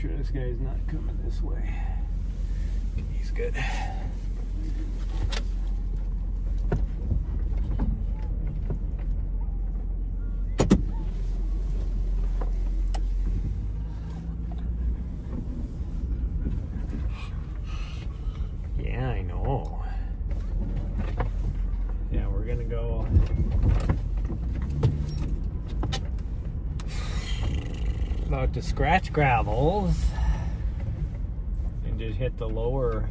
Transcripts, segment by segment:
sure this guy's not coming this way. He's good. Yeah, I know. Yeah, we're gonna go out to Scratch Gravels and just hit that lower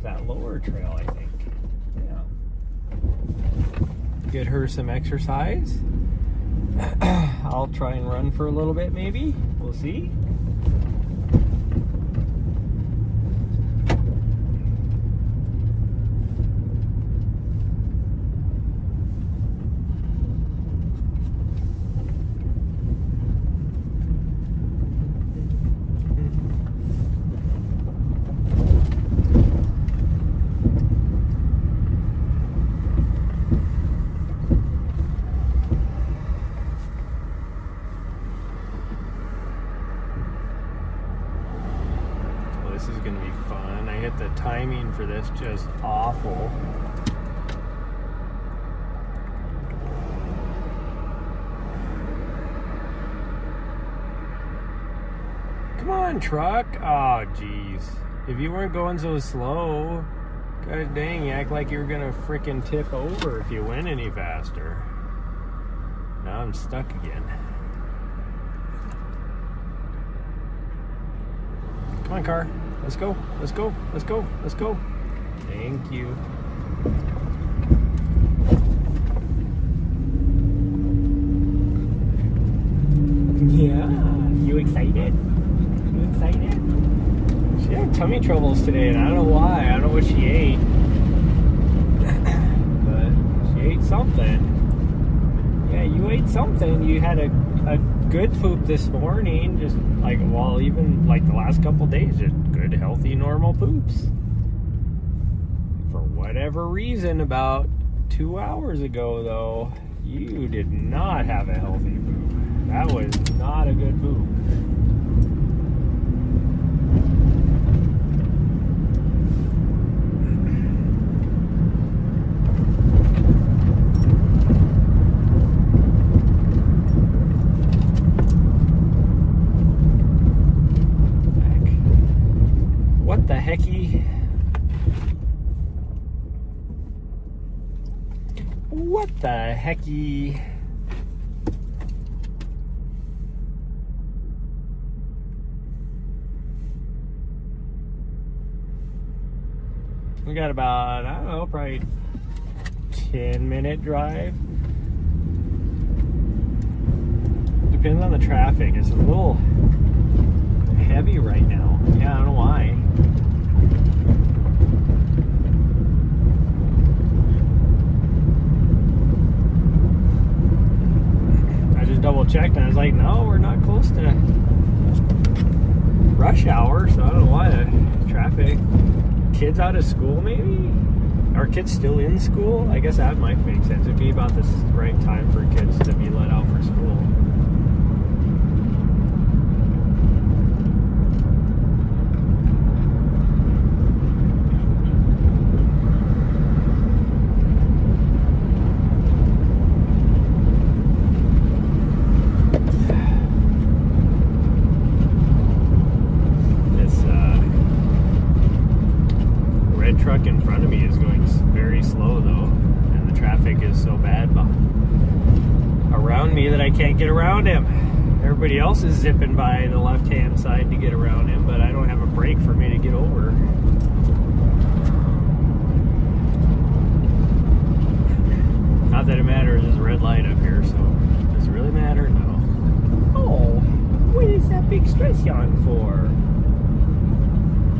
trail, I think. Yeah. Get her some exercise. I'll try and run for a little bit, maybe. We'll see. This is gonna be fun. I hit the timing for this just awful. Come on, truck. Oh, jeez. If you weren't going so slow, god dang, you act like you were gonna frickin' tip over if you went any faster. Now I'm stuck again. Come on, car. Let's go. Let's go. Let's go. Let's go. Thank you. Yeah. You excited? You excited? She had tummy troubles today, and I don't know why. I don't know what she ate. But she ate something. Yeah, you ate something. You had a good poop this morning, just like, well, even like the last couple days, just good, healthy, normal poops. For whatever reason, about 2 hours ago, though, you did not have a healthy poop. That was not a good poop. What the hecky? What the hecky? We got about, I don't know, probably 10-minute drive. Depends on the traffic. It's a little heavy right now. Yeah, I don't know why. I just double checked and I was like, no, we're not close to rush hour, so I don't know why the traffic. Kids out of school, maybe? Are kids still in school? I guess that might make sense. It'd be about the right time for kids to be let out for school. Truck in front of me is going very slow though, and the traffic is so bad around me that I can't get around him. Everybody else is zipping by the left hand side to get around him, but I don't have a brake for me to get over. Not that it matters, there's a red light up here, so does it really matter? No. Oh, what is that big stress yawn for?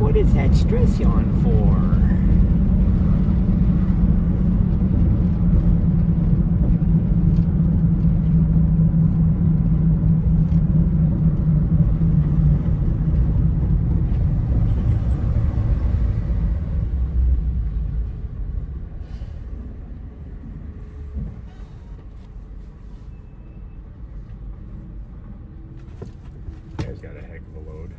What is that stress yawn for? Guy's got a heck of a load.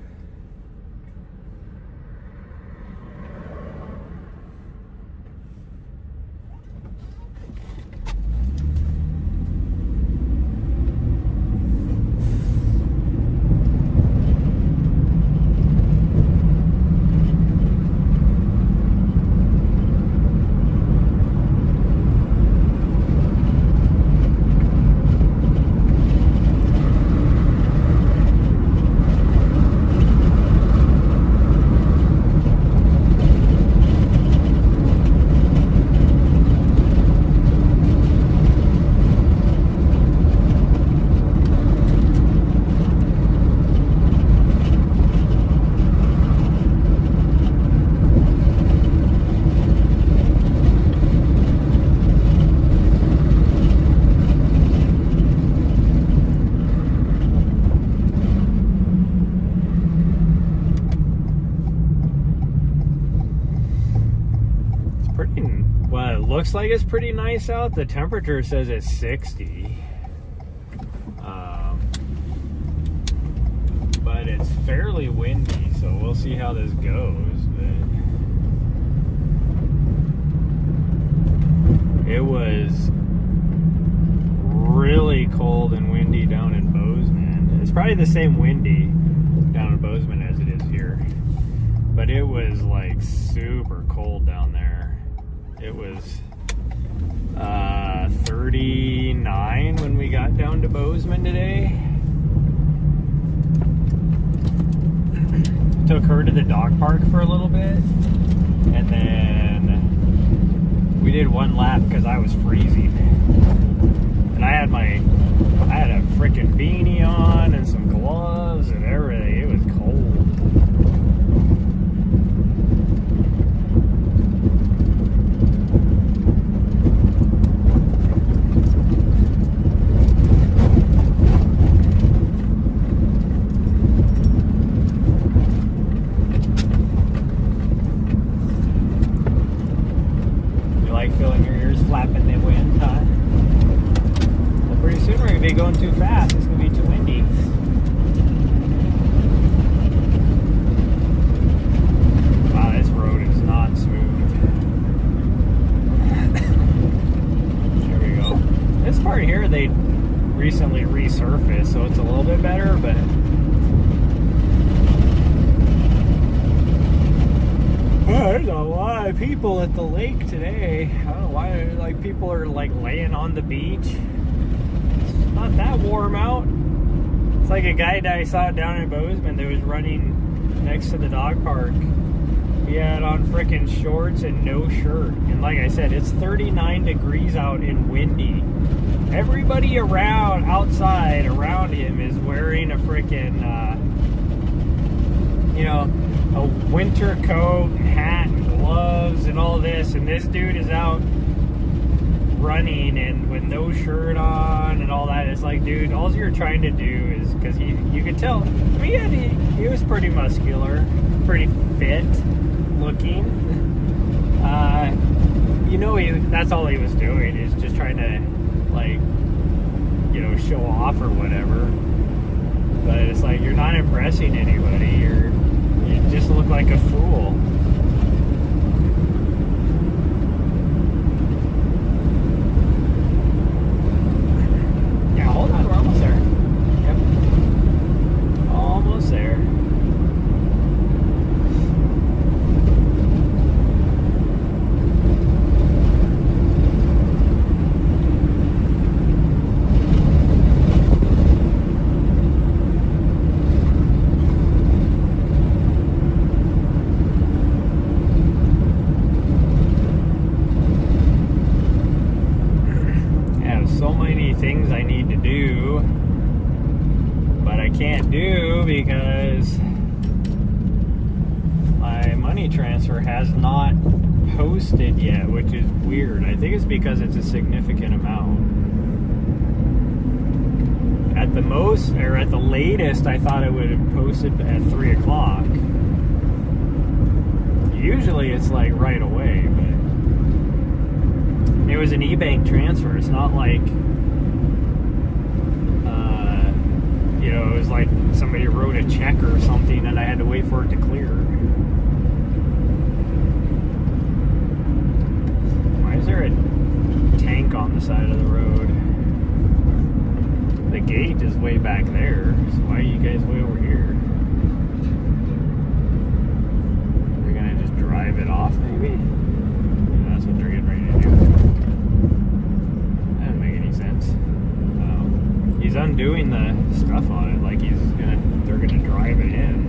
looks like it's pretty nice out. The temperature says it's 60. But it's fairly windy, so we'll see how this goes. But it was really cold and windy down in Bozeman. It's probably the same windy down in Bozeman as it is here. But it was like super cold down there. It was 39 when we got down to Bozeman today. Took her to the dog park for a little bit, and then we did one lap because I was freezing, and I had a freaking beanie on and some gloves and everything. It was cold. Feeling your ears flapping in the wind, huh? Well, pretty soon we're going to be going too fast. It's going to be too windy. Wow, this road is not smooth. There we go. This part here, they recently resurfaced, so it's a little bit better, but there's a lot of people at the lake today. I don't know why, like, people are like laying on the beach. It's not that warm out. It's like a guy that I saw down in Bozeman that was running next to the dog park. He had on freaking shorts and no shirt. And like I said, it's 39 degrees out and windy. Everybody outside around him is wearing a freaking, a winter coat, hat, and gloves, and all this, and this dude is out running and with no shirt on and all that. It's like, dude, all you're trying to do is, because you could tell, I mean, he was pretty muscular, pretty fit looking. That's all he was doing, is just trying to, like, show off or whatever. But it's like, you're not impressing anybody. You just look like a fool. Yeah, hold on, we're almost there. Yep. Almost there. Things I need to do, but I can't do because my money transfer has not posted yet, which is weird. I think it's because it's a significant amount. At the most, or at the latest, I thought it would have posted at 3 o'clock. Usually it's like right away, but it was an e-bank transfer. It's not like it was like somebody wrote a check or something and I had to wait for it to clear. Why is there a tank on the side of the road? The gate is way back there, so why are you guys way over here? They're gonna just drive it off, maybe? Yeah, that's what they're getting ready to do. That doesn't make any sense. He's undoing the stuff on it, like they're gonna drive it in,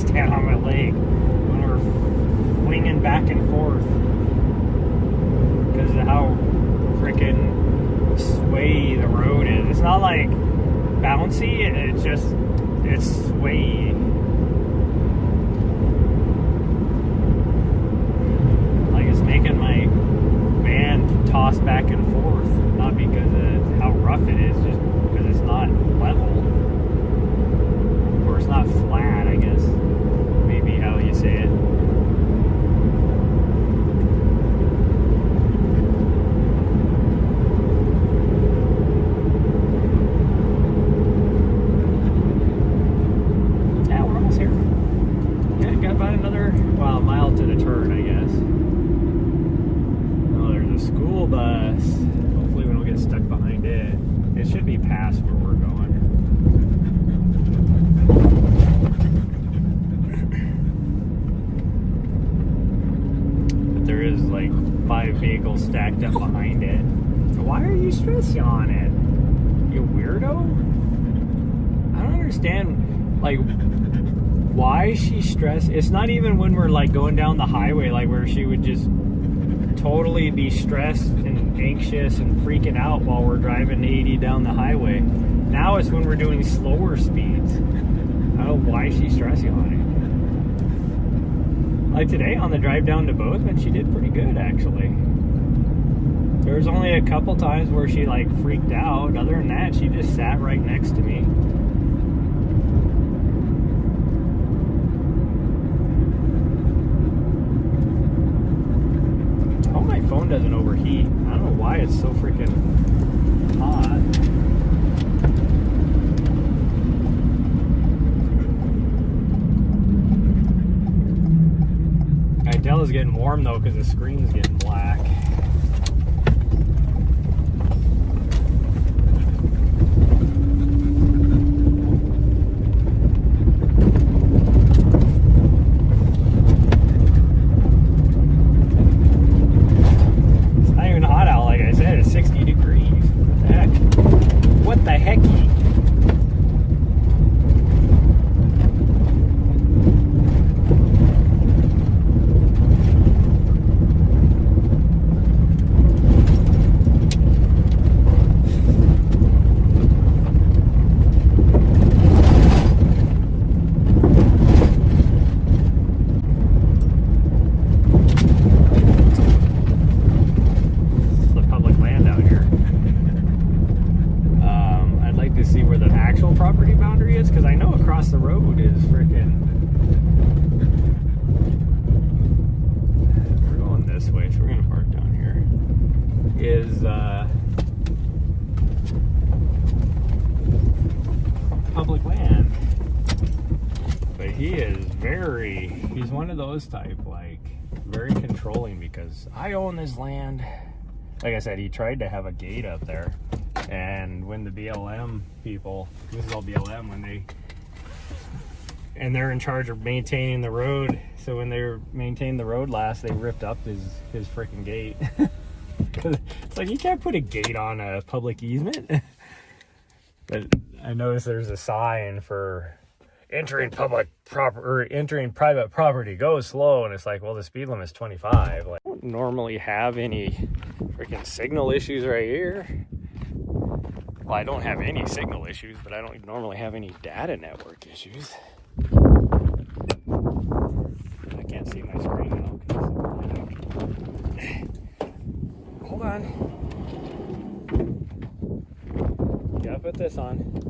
stand on my leg when we're swinging back and forth because of how freaking sway the road is. It's not like bouncy, it's sway. Like it's making my van toss back and forth, not because of how rough it is, just because it's not level, or it's not flat, I guess, maybe how you say it. Yeah, we're almost here. Yeah, got about another, well, mile to the turn, I guess. Oh, there's a school bus. Hopefully we don't get stuck behind it. It should be past where we're going. But there is like 5 vehicles stacked up behind it. Why are you stressing on it? You weirdo? I don't understand, like, why she's stressed. It's not even when we're like going down the highway, like where she would just totally be stressed and anxious and freaking out while we're driving 80 down the highway. Now it's when we're doing slower speeds. I don't know why she's stressing on it. Like today on the drive down to Bozeman, she did pretty good actually. There was only a couple times where she like freaked out. Other than that, she just sat right next to me. Phone doesn't overheat. I don't know why it's so freaking hot. I can tell it's getting warm though because the screen's getting black. Public land, but he's one of those type, like very controlling, because I own this land. Like I said, he tried to have a gate up there, and when the BLM people, this is all BLM, and they're in charge of maintaining the road, so when they maintained the road last, they ripped up his freaking gate. It's like, you can't put a gate on a public easement. But I noticed there's a sign for entering private property, go slow, and it's like, well, the speed limit is 25. Like, I don't normally have any freaking signal issues right here. Well, I don't have any signal issues, but I don't normally have any data network issues. I can't see my screen now. Hold on. Gotta put this on.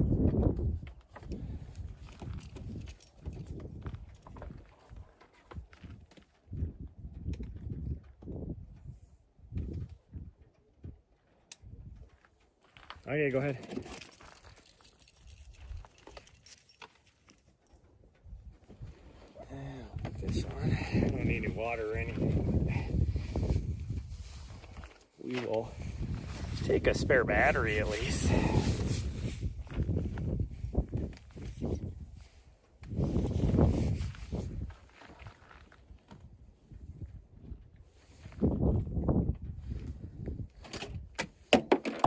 Okay, go ahead. I'll put this on. I don't need any water or anything. We will take a spare battery at least.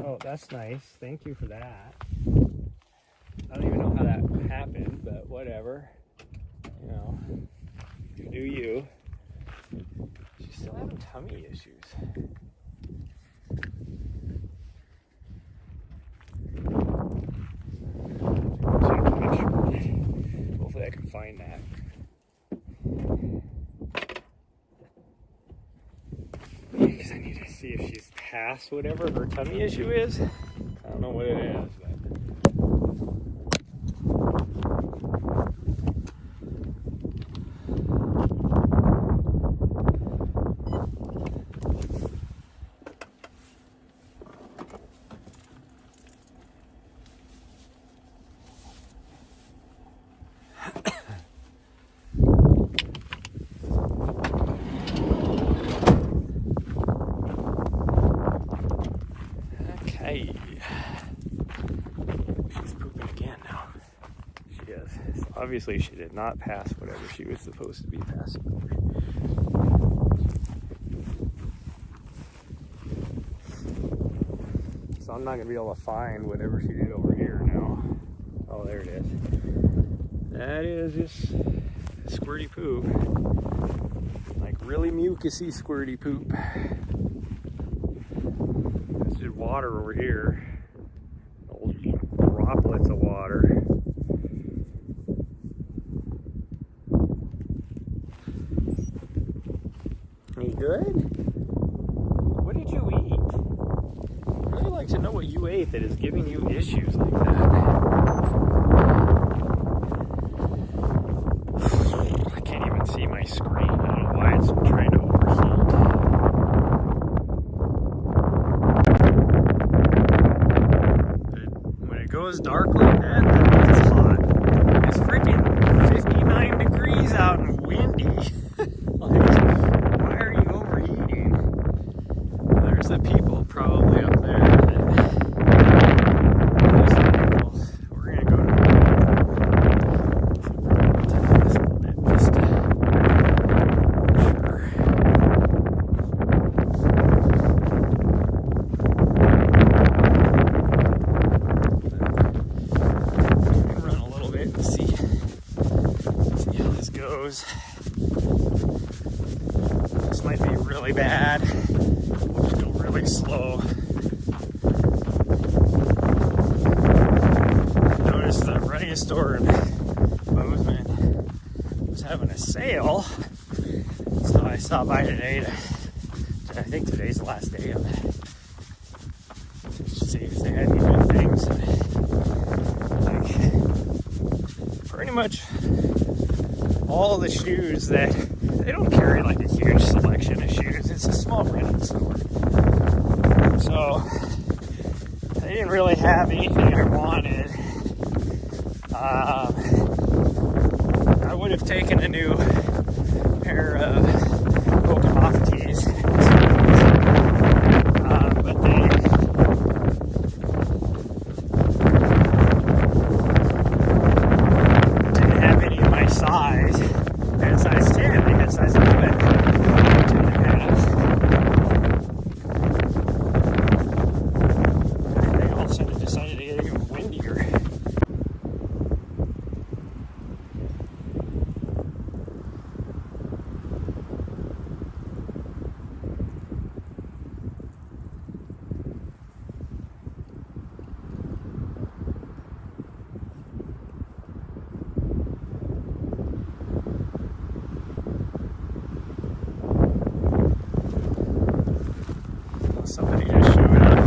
Oh, that's nice. Thank you for that. I don't even know how that happened, but whatever. you know, you do you. She's still having tummy issues. Hopefully I can find that. Because I need to see if she's past whatever her tummy issue is. I don't know what it is, but okay. She's pooping again now. She is. So obviously she did not pass whatever she was supposed to be passing over. So I'm not going to be able to find whatever she did over here now. Oh, there it is. That is just squirty poop. Like really mucusy squirty poop. There's just water over here. Old droplets of water. You good? What did you eat? I'd really like to know what you ate that is giving you issues like that. I can't even see my screen. I don't know why it's trying to overheat. But when it goes dark like that, it's hot. It's freaking 59 degrees out and windy. Like, why are you overheating? There's the people probably up there. We're gonna go to this a little bit, just sure. Run a little bit and see how this goes. This might be really bad. We'll just go really slow. I noticed the Ready store in Bozeman was having a sale, so I stopped by today I think today's the last day of it, to see if they had any good things. Like, pretty much all the shoes that they don't carry like a huge selection of shoes. It's a small rental store. So they didn't really have anything I wanted. I would have taken a new pair of Pokemon tees. But they didn't have any of my size. They had size 10, they had size 11. They all of a sudden decided to get even windier. Somebody just showed up.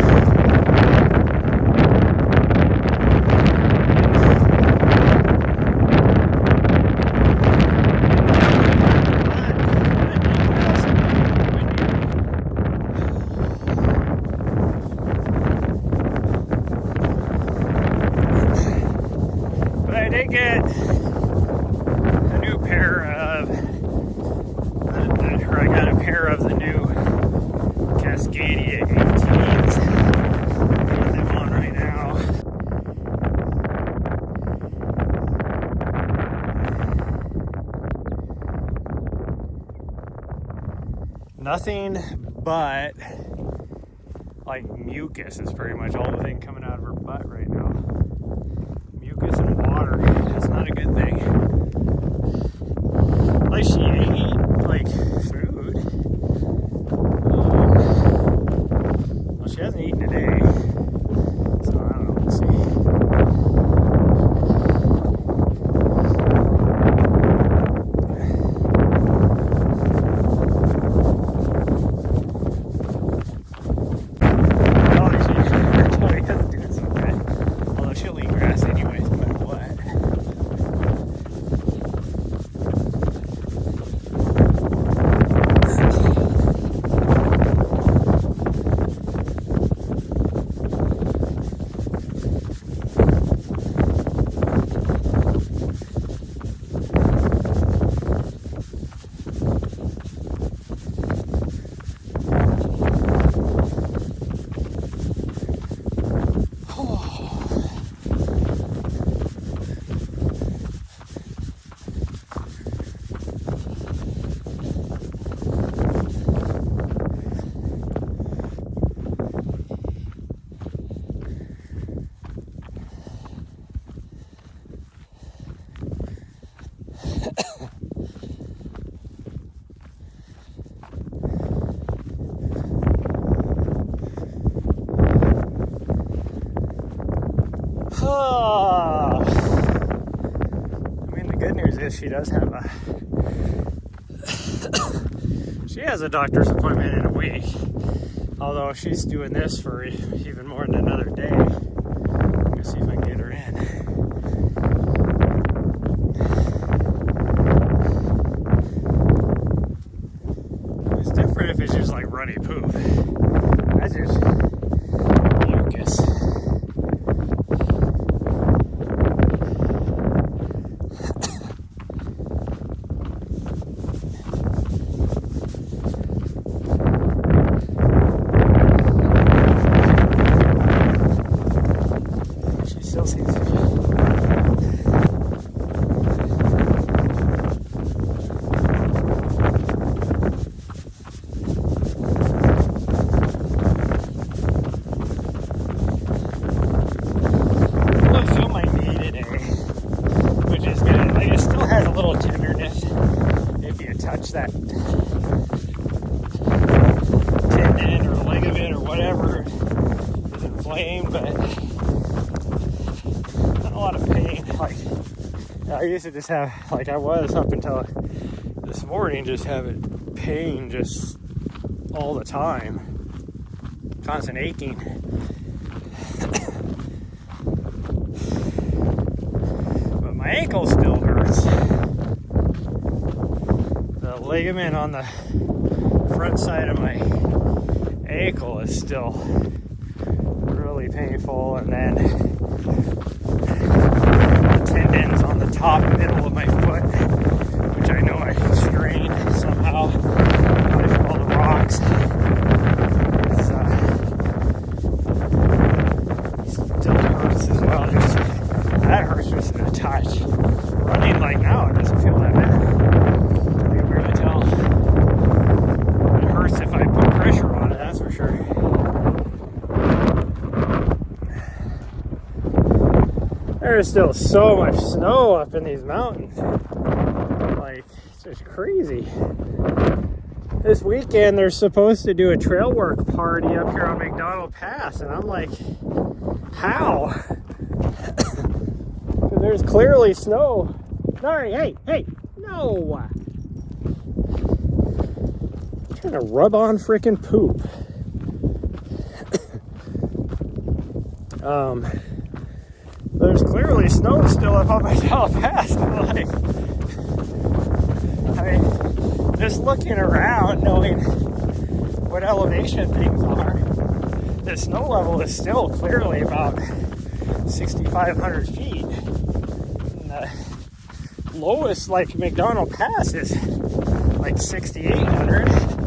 But I did get a new pair of, or I got a pair of the new Cascadia 18s. I got them on right now. Nothing but like mucus is pretty much all the thing coming out of her butt right now. Mucus and water. That's not a good thing. like she ate like food. Well, she hasn't eaten today, so I don't know. We'll see. She does have she has a doctor's appointment in a week, although she's doing this for even more than another day. I'm gonna see if I can get her in. It's different if it's just like runny poop. That's just mucus. That tendon or ligament or whatever is inflamed, but not a lot of pain. Like I used to just have, like I was up until this morning, just having pain just all the time, constant aching. But my ankle still hurts. Ligament on the front side of my ankle is still really painful, and then the tendons on the top middle of my foot, which I know I strained somehow probably from all the rocks, still hurts as well. That hurts just a touch. Running like now, it doesn't feel that bad. If I put pressure on it, that's for sure. There's still so much snow up in these mountains. Like, it's just crazy. This weekend, they're supposed to do a trail work party up here on McDonald Pass, and I'm like, how? There's clearly snow. Sorry, hey, no! Trying to rub on freaking poop. There's clearly snow still up on my Pass. I'm like, I mean, just looking around, knowing what elevation things are, the snow level is still clearly about 6,500 feet. And the lowest, like McDonald Pass, is like 6,800.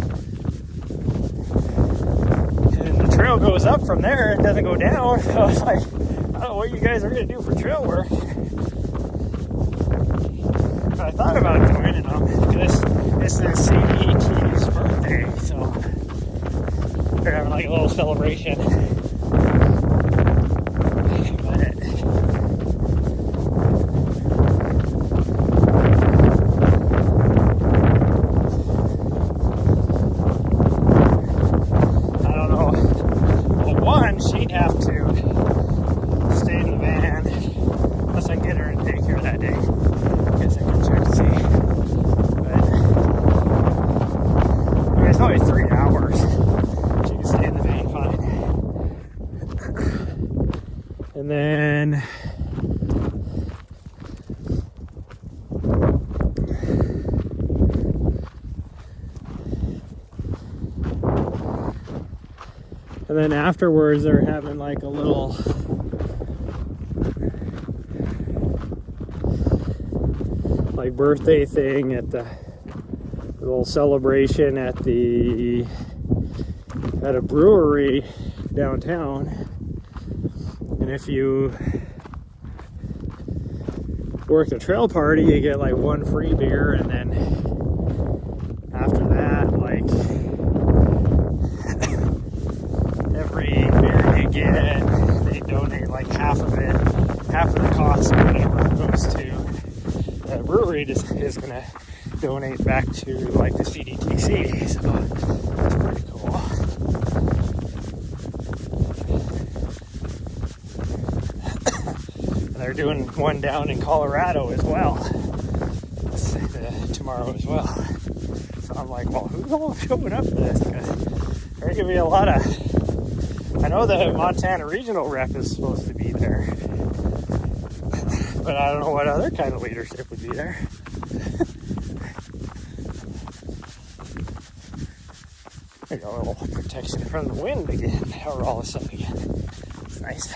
Trail goes up from there, it doesn't go down. So I was like, I don't know what you guys are gonna do for trail work. But I thought about joining them because it's their CDT's birthday, so they're having like a little celebration. And then afterwards, they're having like a little like birthday thing at the little celebration at a brewery downtown. And if you work the trail party, you get like 1 free beer, and then after that, like every beer you get, they donate like half of the cost or whatever goes to the brewery. Is gonna donate back to like the CDTC, so that's pretty cool. And they're doing one down in Colorado as well, tomorrow as well. So I'm like, well, who's all showing up for this? Because there's gonna be a lot of. I know the Montana regional rep is supposed to be there, but I don't know what other kind of leadership would be there. There you go, a little protection from the wind again, or all of a sudden again. It's nice.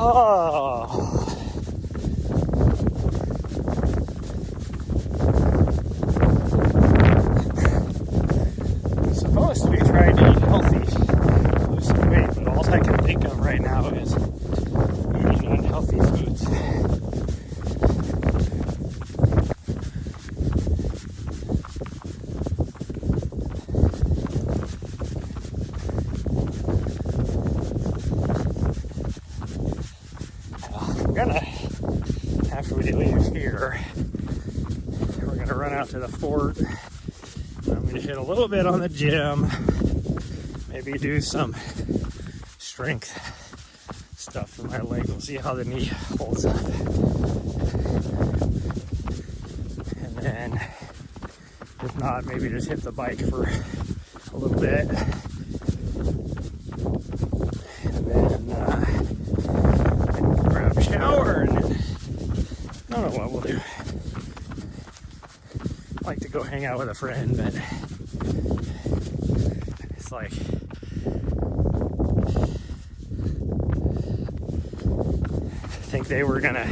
Oh. I'm supposed to be trying to eat healthy, lose some weight, but all I can think of right now is eating unhealthy foods. After we leave here, we're gonna run out to the fort. I'm gonna hit a little bit on the gym, maybe do some strength stuff for my leg. We'll see how the knee holds up. And then, if not, maybe just hit the bike for a little bit. And then grab a shower, and then I don't know what we'll do. I like to go hang out with a friend, but it's like I think they were gonna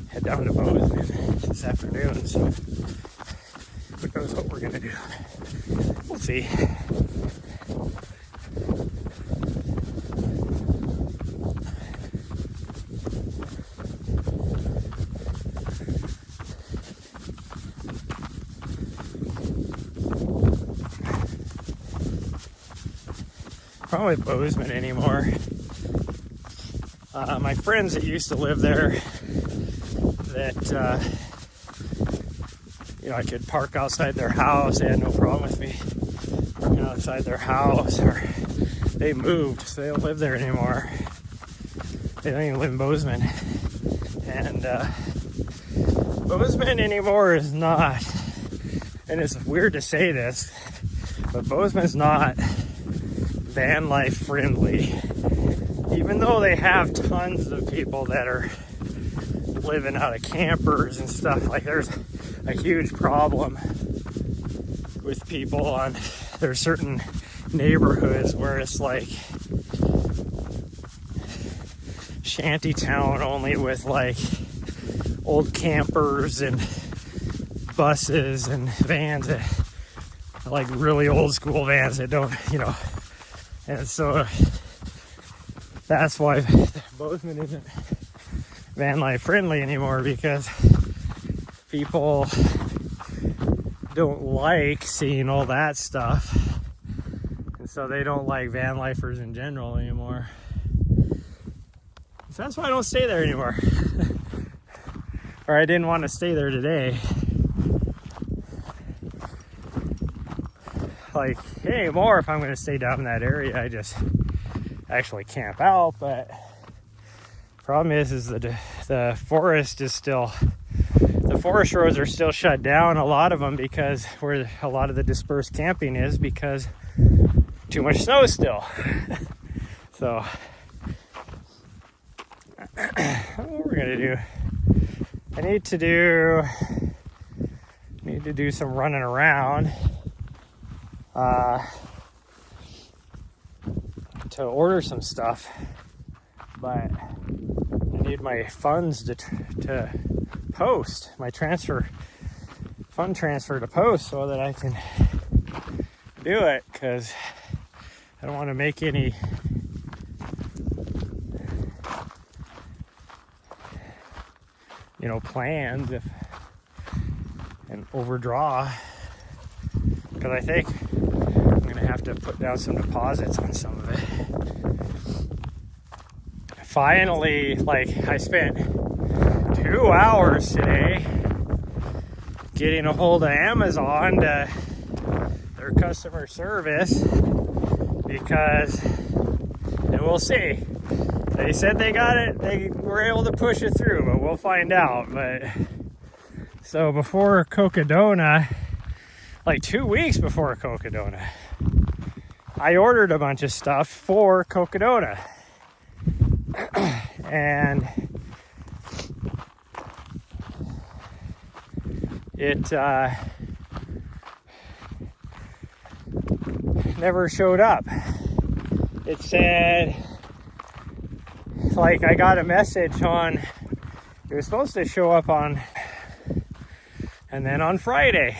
head down to Bozeman this afternoon, so who knows what we're gonna do. We'll see. Probably Bozeman anymore. My friends that used to live there, that I could park outside their house. They had no problem with me parking outside their house. Or they moved, so they don't live there anymore. They don't even live in Bozeman. And Bozeman anymore is not, and it's weird to say this, but Bozeman's not van life friendly. Even though they have tons of people that are living out of campers and stuff, like there's a huge problem with people on, there's certain neighborhoods where it's like shanty town only, with like old campers and buses and vans that like really old school vans that don't, and so that's why Bozeman isn't van life friendly anymore, because people don't like seeing all that stuff, and so they don't like van lifers in general anymore. So that's why I don't stay there anymore. Or I didn't want to stay there today. Like anymore, if I'm going to stay down in that area, I just actually camp out. But problem is the forest is still, the forest roads are still shut down, a lot of them, because where a lot of the dispersed camping is, because too much snow still. So what we're gonna do I need to do some running around to order some stuff, but I need my funds to post, my fund transfer to post, so that I can do it, because I don't want to make any plans and overdraw, because I think I'm gonna have to put down some deposits on some of it. Finally, I spent 2 hours today getting a hold of Amazon to their customer service, because, and we'll see, they said they got it, they were able to push it through, but we'll find out. But so before Cocodona, 2 weeks before Cocodona, I ordered a bunch of stuff for Cocodona. And it never showed up. It said, I got a message on, it was supposed to show up on, and then on Friday,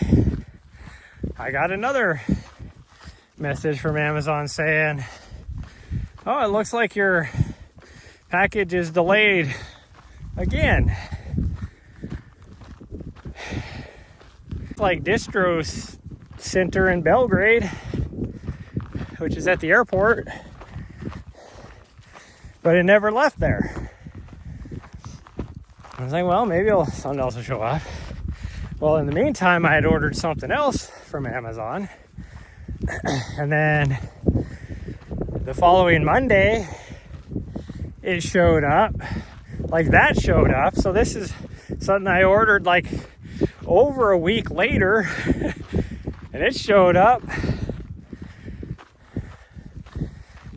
I got another message from Amazon saying, oh, it looks like your package is delayed again. Distro Center in Belgrade, which is at the airport, but it never left there. I was like, well, maybe something else will show up. Well, in the meantime, I had ordered something else from Amazon, and then the following Monday, it showed up. That showed up. So this is something I ordered over a week later, and it showed up.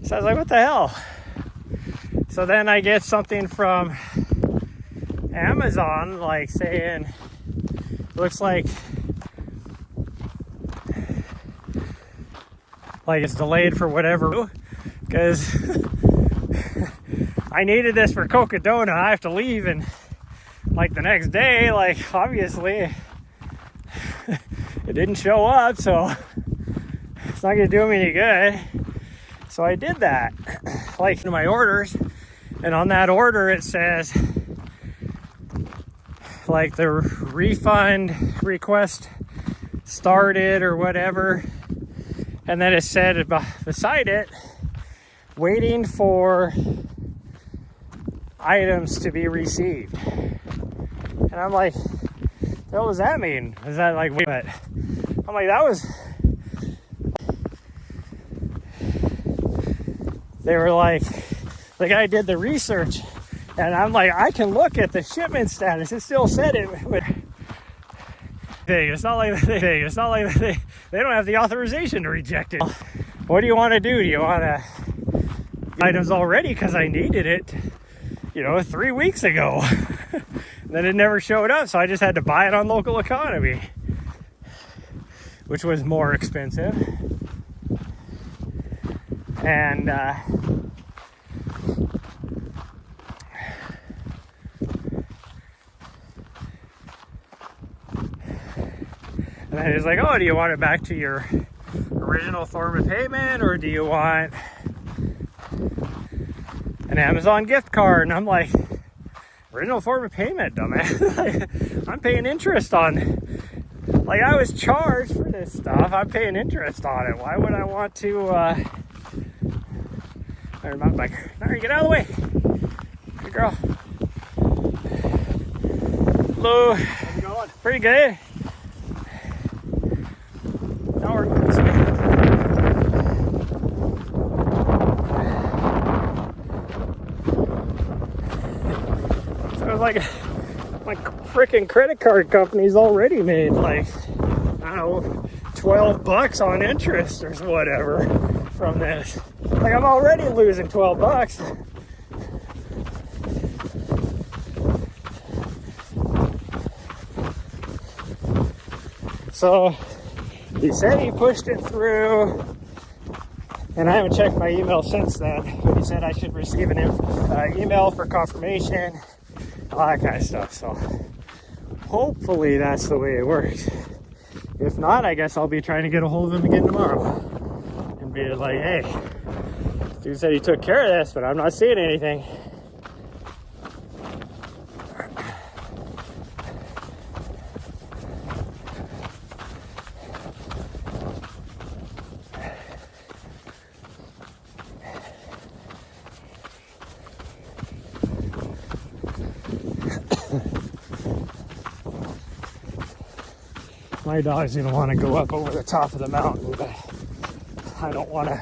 So I was like, what the hell? So then I get something from Amazon saying, looks like it's delayed for whatever, because I needed this for Cocodona. I have to leave and the next day, obviously it didn't show up, so it's not gonna do me any good. So I did that, in my orders, and on that order it says the refund request started or whatever, and then it said beside it, waiting for items to be received. And I'm like, what does that mean? Is that wait a minute? I'm like, that was, they were the guy did the research, and I'm like, I can look at the shipment status. It still said it would. It's not like they don't have the authorization to reject it. What do you want to do? Do you want to items already? Because I needed it, 3 weeks ago. Then it never showed up, so I just had to buy it on Local Economy, which was more expensive. And then he's like, oh, do you want it back to your original form of payment, or do you want an Amazon gift card? And I'm like, original form of payment, dumbass. I'm paying interest on, I was charged for this stuff. I'm paying interest on it. Why would I want to, mountain biker. Alright, get out of the way. Good girl. Hello. How's it going? Pretty good. Now we're going this way. So it's my freaking credit card company's already made I don't know, $12 on interest or whatever from this. I'm already losing $12. So he said he pushed it through, and I haven't checked my email since then, but he said I should receive an email for confirmation, all that kind of stuff. So hopefully that's the way it works. If not, I guess I'll be trying to get a hold of him again tomorrow and be like, hey, dude said he took care of this, but I'm not seeing anything. My dog's gonna want to go up over the top of the mountain, but I don't want to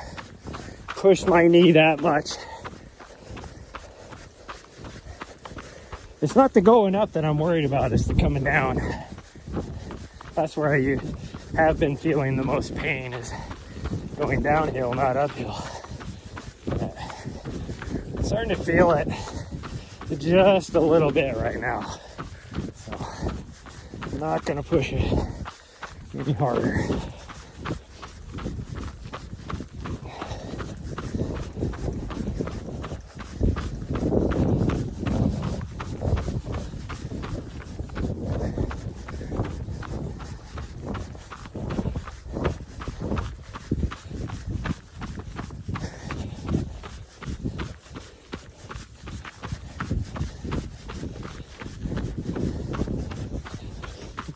push my knee that much. It's not the going up that I'm worried about, it's the coming down. That's where I have been feeling the most pain, is going downhill, not uphill. I'm starting to feel it just a little bit right now. So I'm not gonna push it any harder.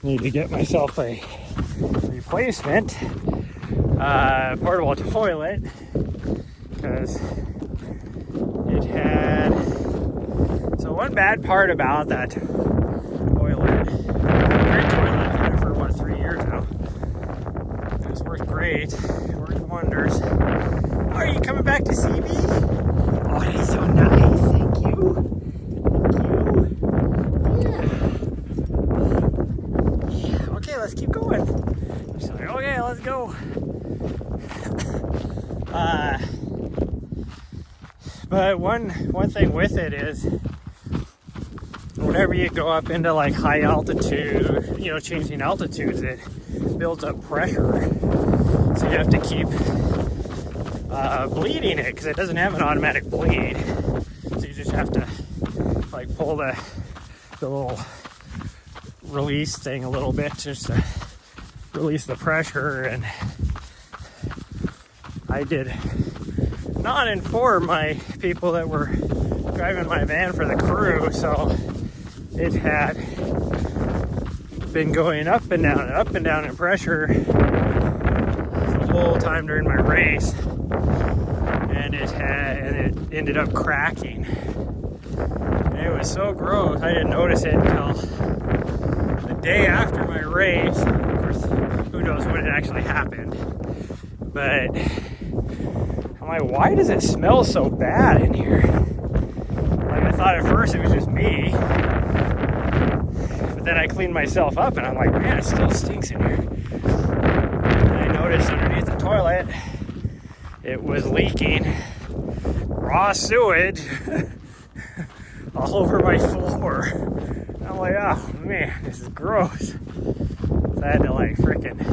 Need to get myself a replacement portable toilet, because it had, so one bad part about that toilet, great toilet, I've had it for what, 3 years now. It's worked great, it worked wonders. Oh, are you coming back to see me? Oh, that's so nice, thank you. Let's keep going. She's like, okay, let's go. But one thing with it is, whenever you go up into like high altitude, you know, changing altitudes, it builds up pressure. So you have to keep bleeding it, because it doesn't have an automatic bleed. So you just have to like pull the little release thing a little bit just to release the pressure. And I did not inform my people that were driving my van for the crew, so it had been going up and down in pressure the whole time during my race, and it ended up cracking. And it was so gross, I didn't notice it until the day after my race. Of course, who knows when it actually happened. But I'm like, why does it smell so bad in here? Like, I thought at first it was just me. But then I cleaned myself up and I'm like, man, it still stinks in here. And I noticed underneath the toilet, it was leaking raw sewage all over my floor. I'm like, oh man, this is gross. So I had to like frickin'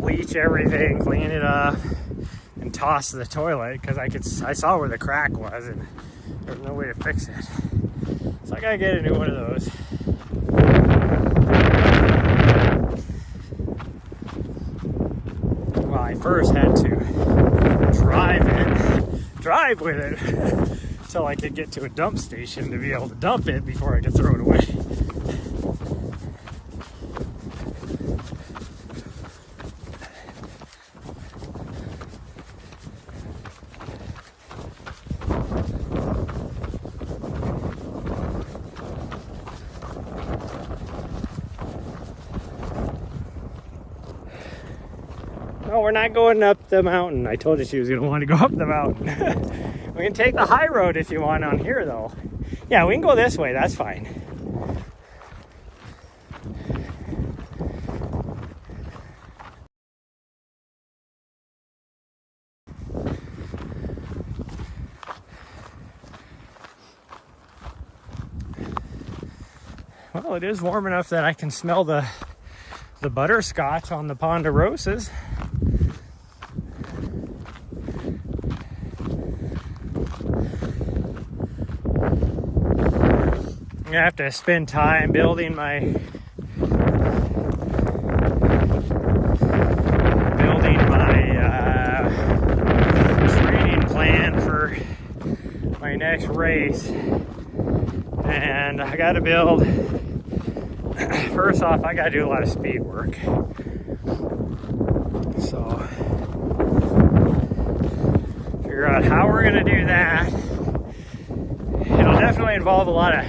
bleach everything, clean it up, and toss the toilet, because I saw where the crack was and there was no way to fix it. So I gotta get a new one of those. Well, I first had to drive with it until I could get to a dump station to be able to dump it before I could throw it away. No, we're not going up the mountain. I told you she was going to want to go up the mountain. We can take the high road if you want on here, though. Yeah, we can go this way. That's fine. Well, it is warm enough that I can smell the the butterscotch on the Ponderosas. I'm gonna have to spend time building my training plan for my next race. And I gotta build, first off, I gotta do a lot of speed work. So, figure out how we're gonna do that. It'll definitely involve a lot of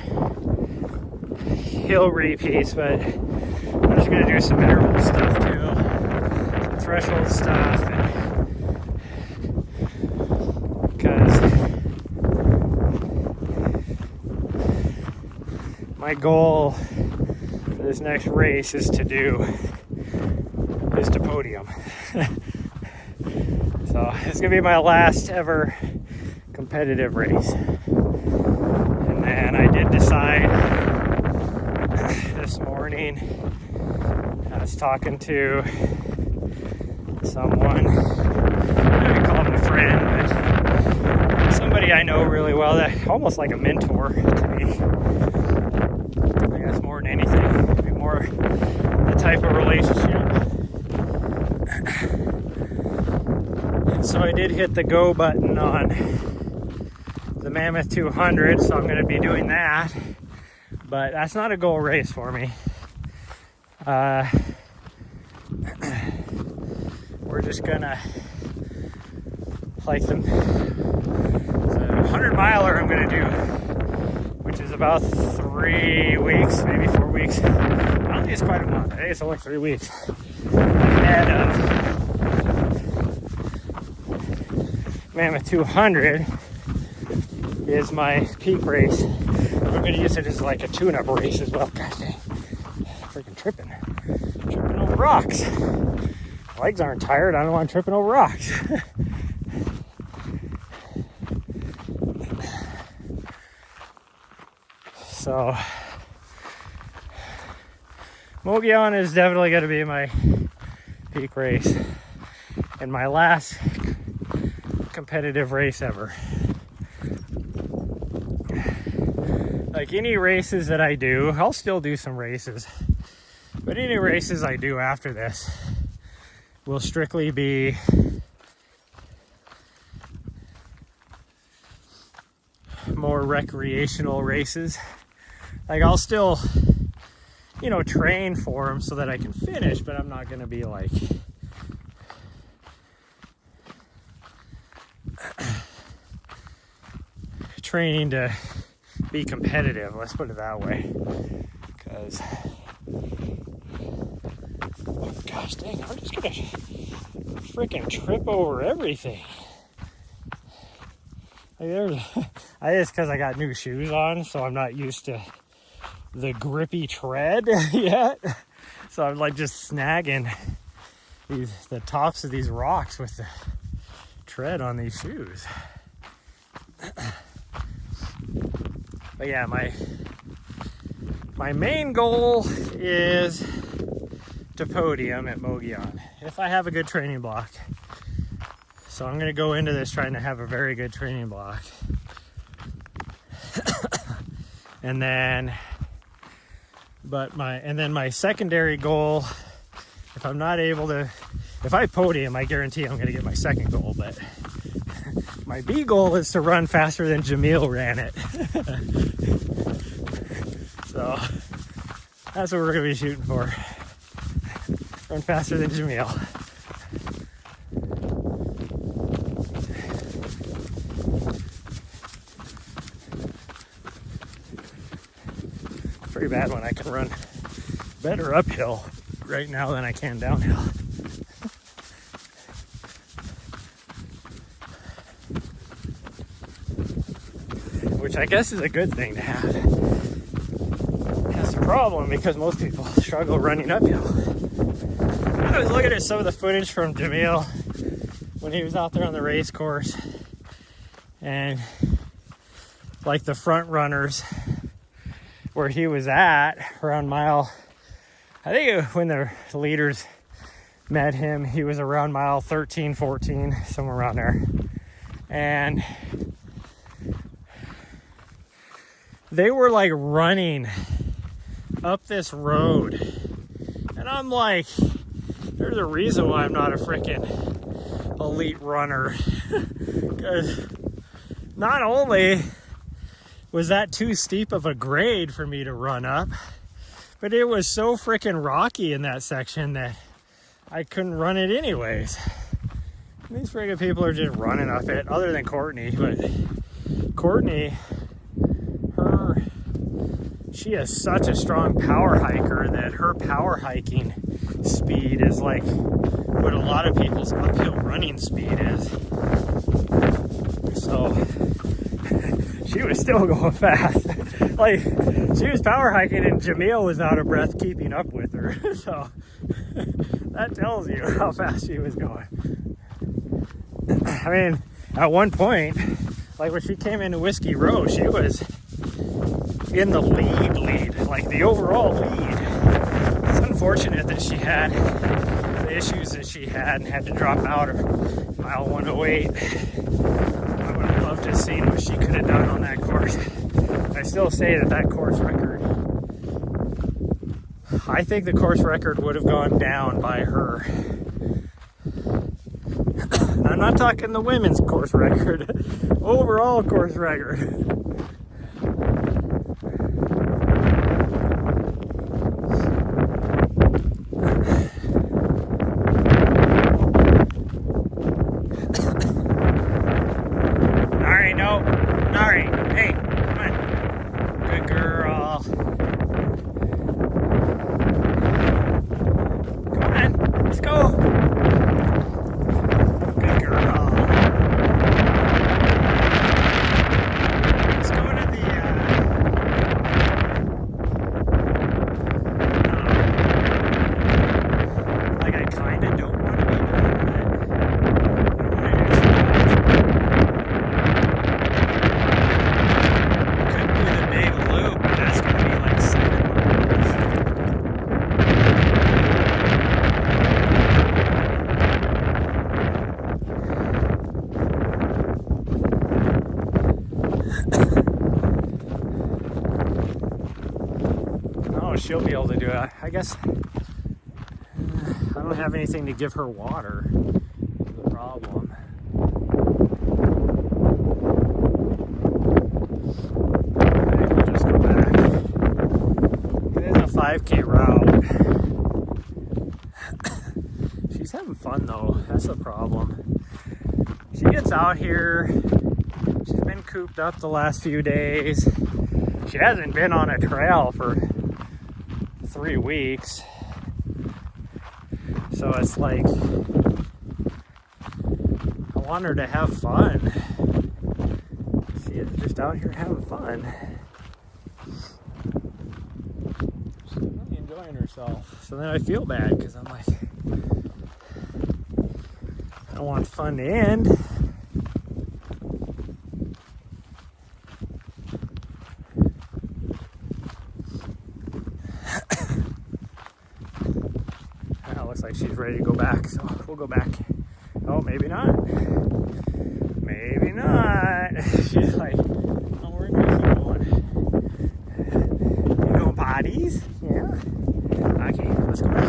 hill repeats, but I'm just gonna do some interval stuff too, some threshold stuff, because my goal for this next race is to podium. So it's gonna be my last ever competitive race. And then I did decide this morning, I was talking to someone, I don't call him a friend, but somebody I know really well, that almost like a mentor to me. I guess more than anything, maybe more the type of relationship. And so I did hit the go button on the Mammoth 200, so I'm going to be doing that. But that's not a goal race for me. We're just gonna, like the 100 miler I'm gonna do, which is about 3 weeks, maybe 4 weeks. I don't think it's quite a month. I think it's only 3 weeks ahead of Mammoth 200 is my peak race. I'm gonna use it as like a tune-up race as well. God dang, freaking tripping over rocks. My legs aren't tired. I don't know why I'm tripping over rocks. So, Mogollon is definitely gonna be my peak race and my last competitive race ever. Like any races that I do, I'll still do some races, but any races I do after this will strictly be more recreational races. Like I'll still, you know, train for them so that I can finish, but I'm not gonna be like training to be competitive, let's put it that way. Because, oh gosh dang, I'm just gonna freaking trip over everything. Like I just because I got new shoes on, so I'm not used to the grippy tread yet. So I'm like just snagging the tops of these rocks with the tread on these shoes. But yeah, my main goal is to podium at Mogollon if I have a good training block. So I'm gonna go into this trying to have a very good training block. And then my secondary goal, if I'm not able to, if I podium, I guarantee I'm gonna get my second goal, but my B goal is to run faster than Jamil ran it. So that's what we're gonna be shooting for. Run faster than Jamil. Pretty bad when I can run better uphill right now than I can downhill. Which I guess is a good thing to have. That's a problem because most people struggle running uphill. I was looking at some of the footage from Jamil when he was out there on the race course, and like the front runners where he was at around mile I think when the leaders met him, he was around mile 13, 14, somewhere around there. And they were like running up this road. And I'm like, there's a reason why I'm not a freaking elite runner. Because not only was that too steep of a grade for me to run up, but it was so freaking rocky in that section that I couldn't run it anyways. And these freaking people are just running up it, other than Courtney. But Courtney, she is such a strong power hiker that her power hiking speed is like what a lot of people's uphill running speed is. So she was still going fast. Like, she was power hiking and Jamil was out of breath keeping up with her. So that tells you how fast she was going. I mean, at one point, like when she came into Whiskey Row, she was in the lead, like the overall lead. It's unfortunate that she had the issues that she had and had to drop out of mile 108. I would have loved to have seen what she could have done on that course. I still say that course record, I think the course record would have gone down by her. I'm not talking the women's course record, overall course record. She'll be able to do it. I guess I don't have anything to give her water. Is the problem. I think we'll just go back. It is a 5K route. She's having fun though. That's the problem. She gets out here. She's been cooped up the last few days. She hasn't been on a trail for 3 weeks, so it's like I want her to have fun. She is just out here having fun. She's really enjoying herself. So then I feel bad because I'm like, I don't want fun to end. Like she's ready to go back, so we'll go back. Oh, maybe not. Maybe not. She's like, oh, where is she going? You going potties? Yeah. Okay, let's go back.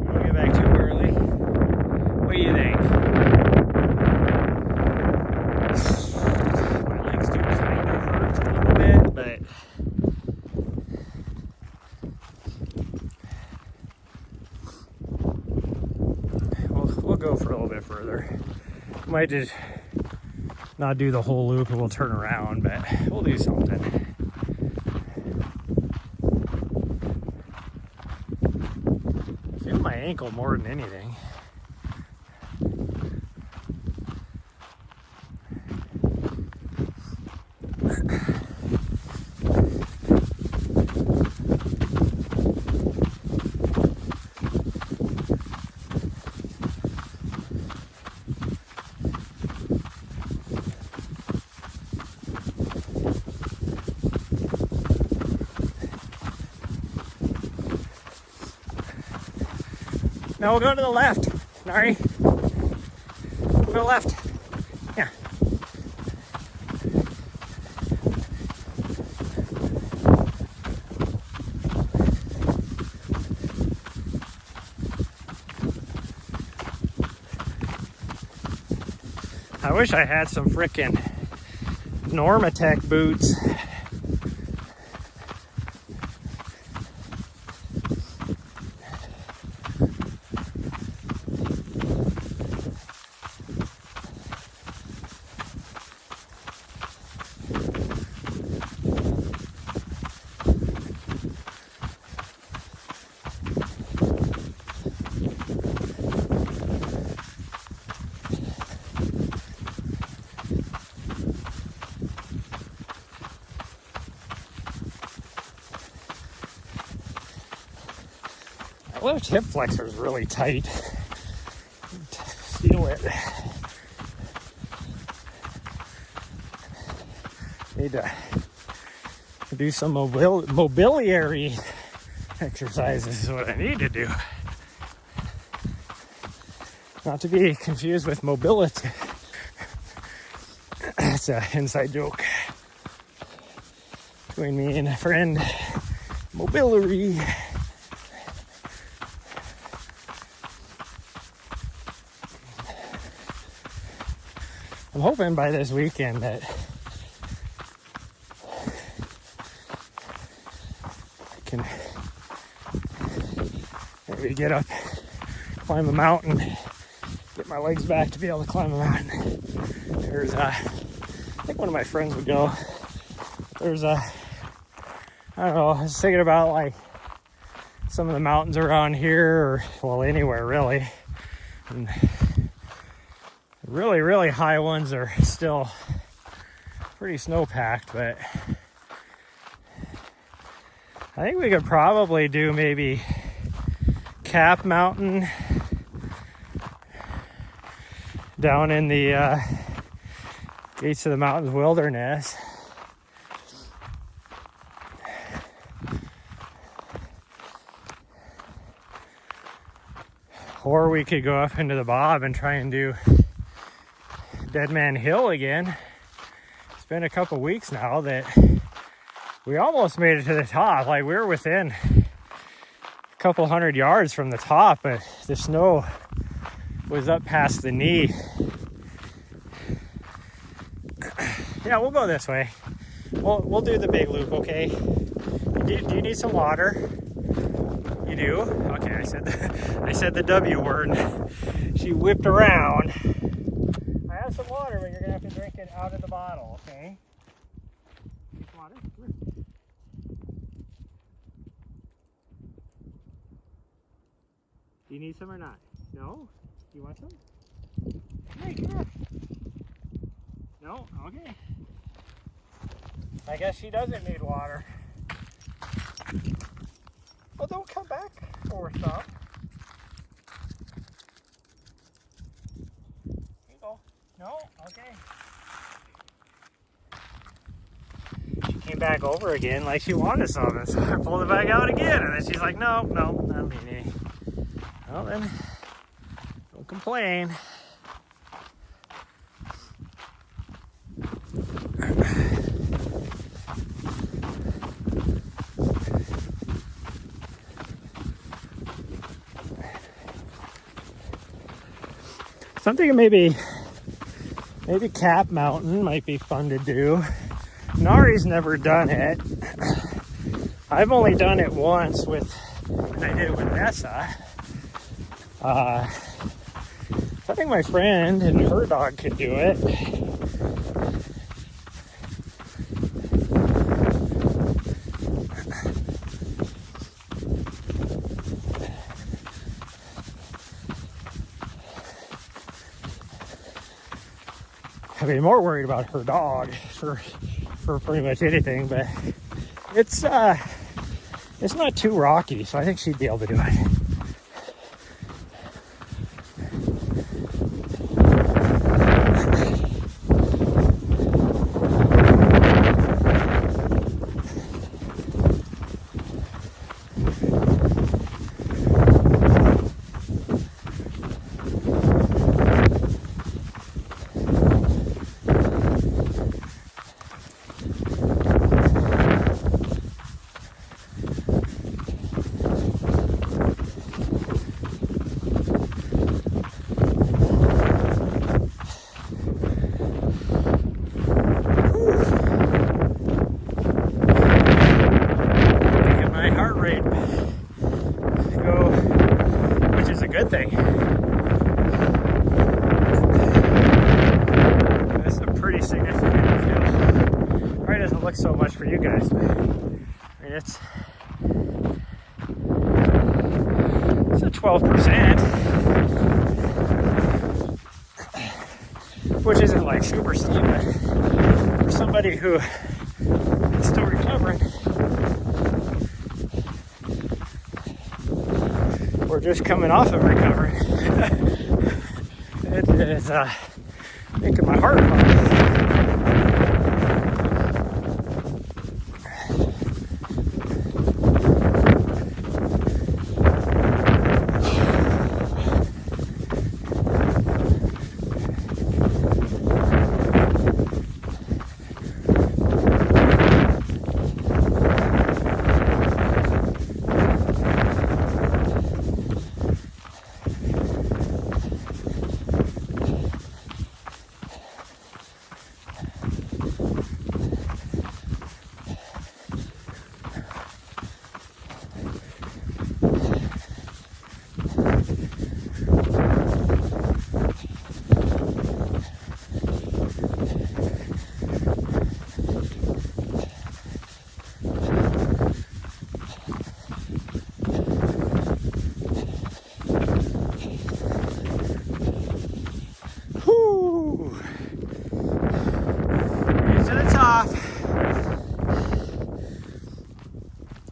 We'll get back too early. What do you think? My legs do kind of hurt a little bit, but we'll go for a little bit further. Might just not do the whole loop and we'll turn around, but we'll do something. I feel my ankle more than anything. No, we'll go to the left. Nari. Go to the left. Yeah. I wish I had some frickin' Normatec boots. My left hip flexor is really tight. Feel it. Need to do some mobiliary exercises is what I need to do. Not to be confused with mobility. That's an inside joke between me and a friend. Mobility. I'm hoping by this weekend that I can maybe get up, climb a mountain, get my legs back to be able to climb a mountain. There's I think one of my friends would go. There's I don't know, I was thinking about like some of the mountains around here, or well, anywhere really. And really, really high ones are still pretty snow-packed, but I think we could probably do maybe Cap Mountain down in the Gates of the Mountains Wilderness. Or we could go up into the Bob and try and do Dead Man Hill again. It's been a couple weeks now that we almost made it to the top. Like, we were within a couple 100 yards from the top, but the snow was up past the knee. Yeah, we'll go this way. We'll do the big loop, okay? Do you need some water? You do? Okay, I said the W word. She whipped around. I have some water, but you're gonna have to drink it out of the bottle, okay? Need some water? Come here. Do you need some or not? No? Do you want some? Hey, come here. No? Okay. I guess she doesn't need water. Well, don't come back for some. Here you go. No? Okay. She came back over again like she wanted some, and so I pulled it back out again, and then she's like, no, I don't need any. Well then, don't complain. Something maybe Cap Mountain might be fun to do. Nari's never done it. I've only done it once when I did it with Nessa. I think my friend and her dog could do it. I'd be more worried about her dog for pretty much anything, but it's not too rocky, so I think she'd be able to do it. look so much for you guys, but I mean, it's a 12%, which isn't like super steep, but for somebody who is still recovering or just coming off of recovering, it is making my heart pump.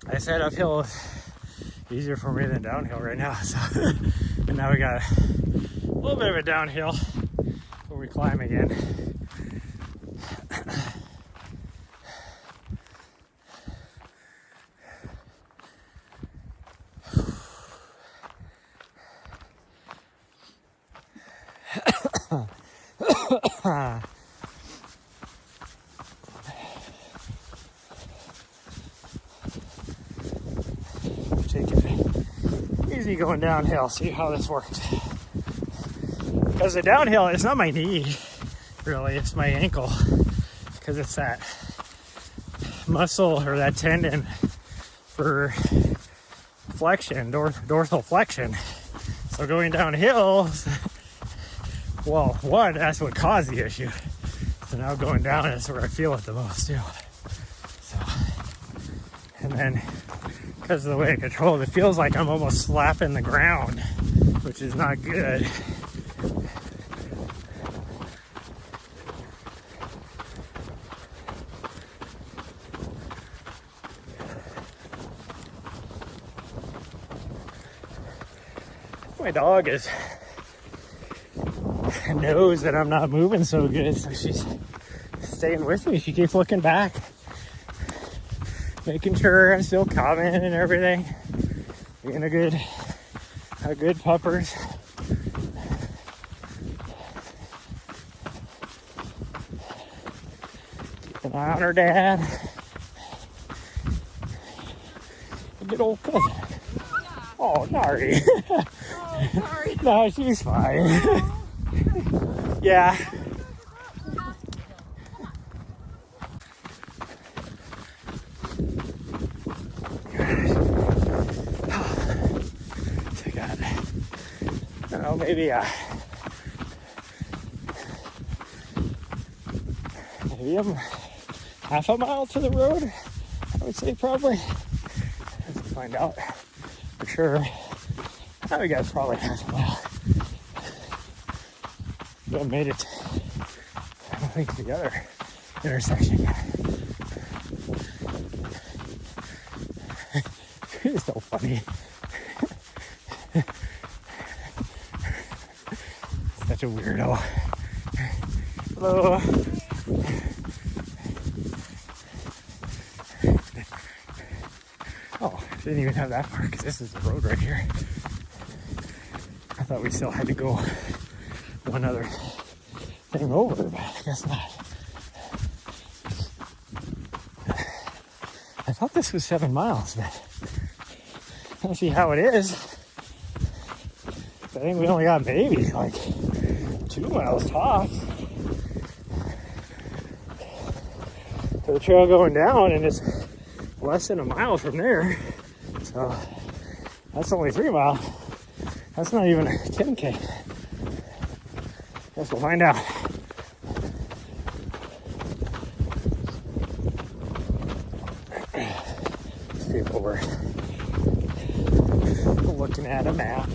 I said uphill is easier for me than downhill right now, so and now we got a little bit of a downhill where we climb again. Take it easy going downhill, see how this works. Because the downhill, it's not my knee, really, it's my ankle. Because it's that muscle or that tendon for flexion, dorsal flexion. So going downhill, well, one, that's what caused the issue. So now going down is where I feel it the most too. So, and then because of the way I control it, it feels like I'm almost slapping the ground, which is not good. My dog knows that I'm not moving so good, so she's staying with me. She keeps looking back, making sure I'm still coming and everything. Being a good puppers. Keep an eye on her dad. A good old cousin. Oh, Nari. Oh, sorry. No, she's fine. Yeah. So I got, I don't know, maybe I'm half a mile to the road, I would say probably. Let's find out for sure. Now we got probably half a mile. We haven't made it, I don't think, to the other intersection yet. It's so funny. Such a weirdo. Hello. Oh, didn't even have that far because this is the road right here. I thought we still had to go one other thing over, but I guess not. I thought this was 7 miles, but I don't see how it is. I think we only got maybe like 2 miles tops to the trail going down, and it's less than a mile from there. So that's only 3 miles. That's not even a 10K. Guess we'll find out. we're looking at a map.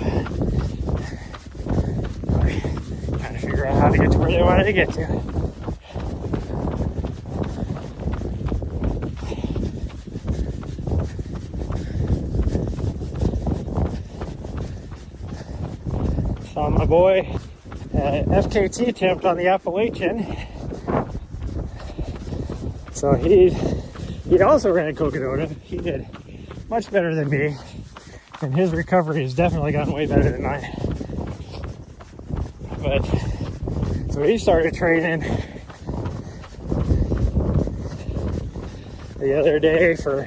Trying to figure out how to get to where they wanted to get to. Saw my boy FKT attempt on the Appalachian. So he also ran Coconut. He did much better than me, and his recovery has definitely gotten way better than mine. But so he started training the other day for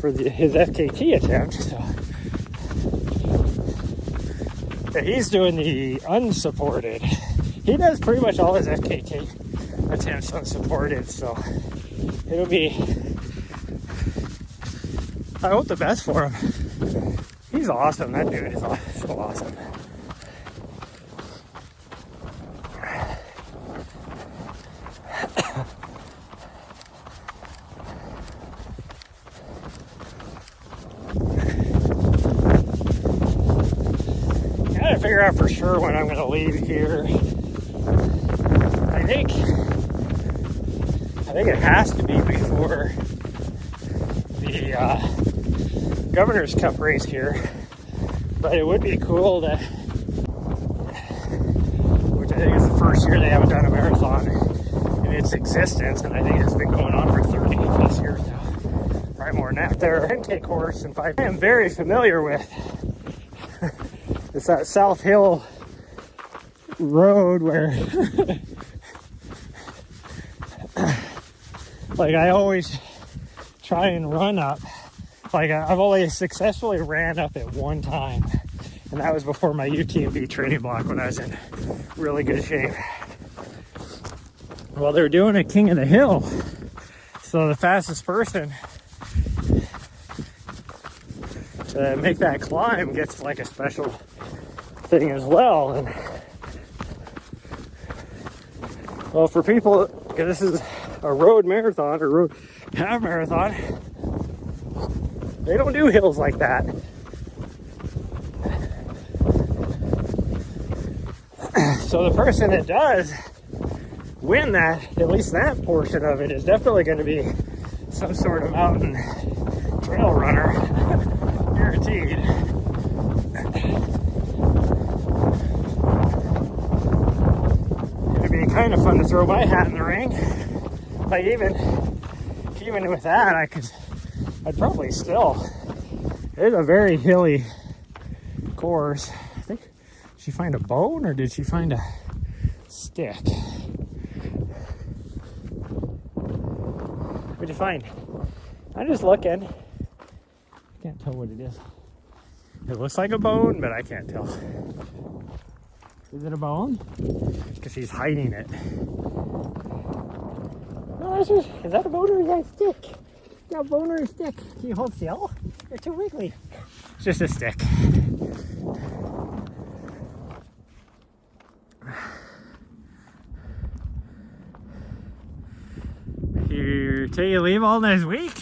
his FKT attempt. So he's doing the unsupported. He does pretty much all his FKT attempts unsupported, so it'll be, I hope the best for him. He's awesome. That dude is so awesome. Gotta figure out for sure when I'm gonna leave here. I think it has to be before the Governor's Cup race here, but it would be cool to, which I think is the first year they haven't done a marathon in its existence, and I think it's been going on for 30 plus years now, right more than that. Their 10K course in 5 I am very familiar with. It's that South Hill road where like I always try and run up. Like I've only successfully ran up at one time, and that was before my UTMB training block when I was in really good shape. Well, they're doing a King of the Hill, so the fastest person to make that climb gets like a special thing as well. And well, for people, because this is a road marathon or road half marathon, they don't do hills like that. So the person that does win that, at least that portion of it, is definitely going to be some sort of mountain trail runner. Guaranteed. It'd be kind of fun to throw my hat in the ring. Like even with that, I'd probably still. It's a very hilly course. I think, did she find a bone or did she find a stick? What'd you find? I'm just looking. Can't tell what it is. It looks like a bone, but I can't tell. Is it a bone? Because he's hiding it. No, is that a bone or is that a stick? Is that a bone or a stick? Can you hold still? You're too wiggly. It's just a stick. You take a leave all next week?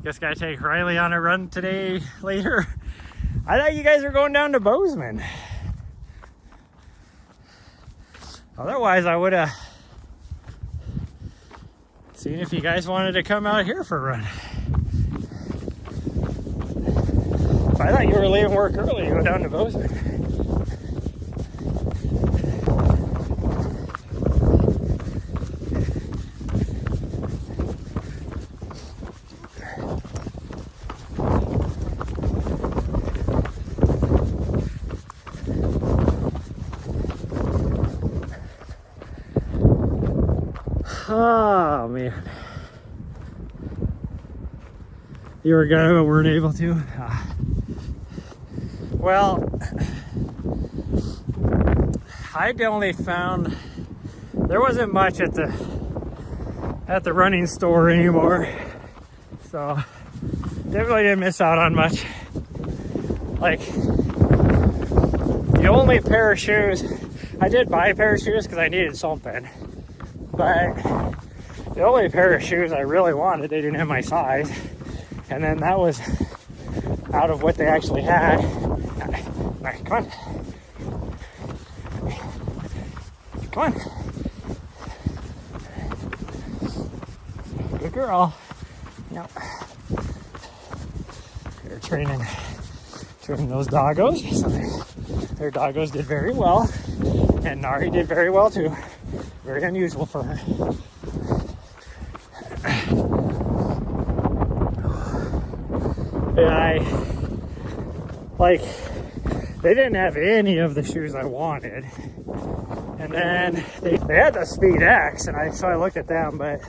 Guess gotta take Riley on a run today later. I thought you guys were going down to Bozeman. Otherwise, I would have seen if you guys wanted to come out here for a run. If I thought you were leaving work early to go down to Bozeman. Oh man, you were gonna but weren't able to. Well, I only found there wasn't much at the running store anymore, so definitely didn't miss out on much. Like the only pair of shoes, I did buy a pair of shoes because I needed something. But the only pair of shoes I really wanted, they didn't have my size. And then that was out of what they actually had. All right, come on. Come on. Good girl. Yep. They're training those doggos. So their doggos did very well. And Nari did very well too. Very unusual for her. Yeah, they didn't have any of the shoes I wanted. And then they had the Speed X, and so I looked at them, but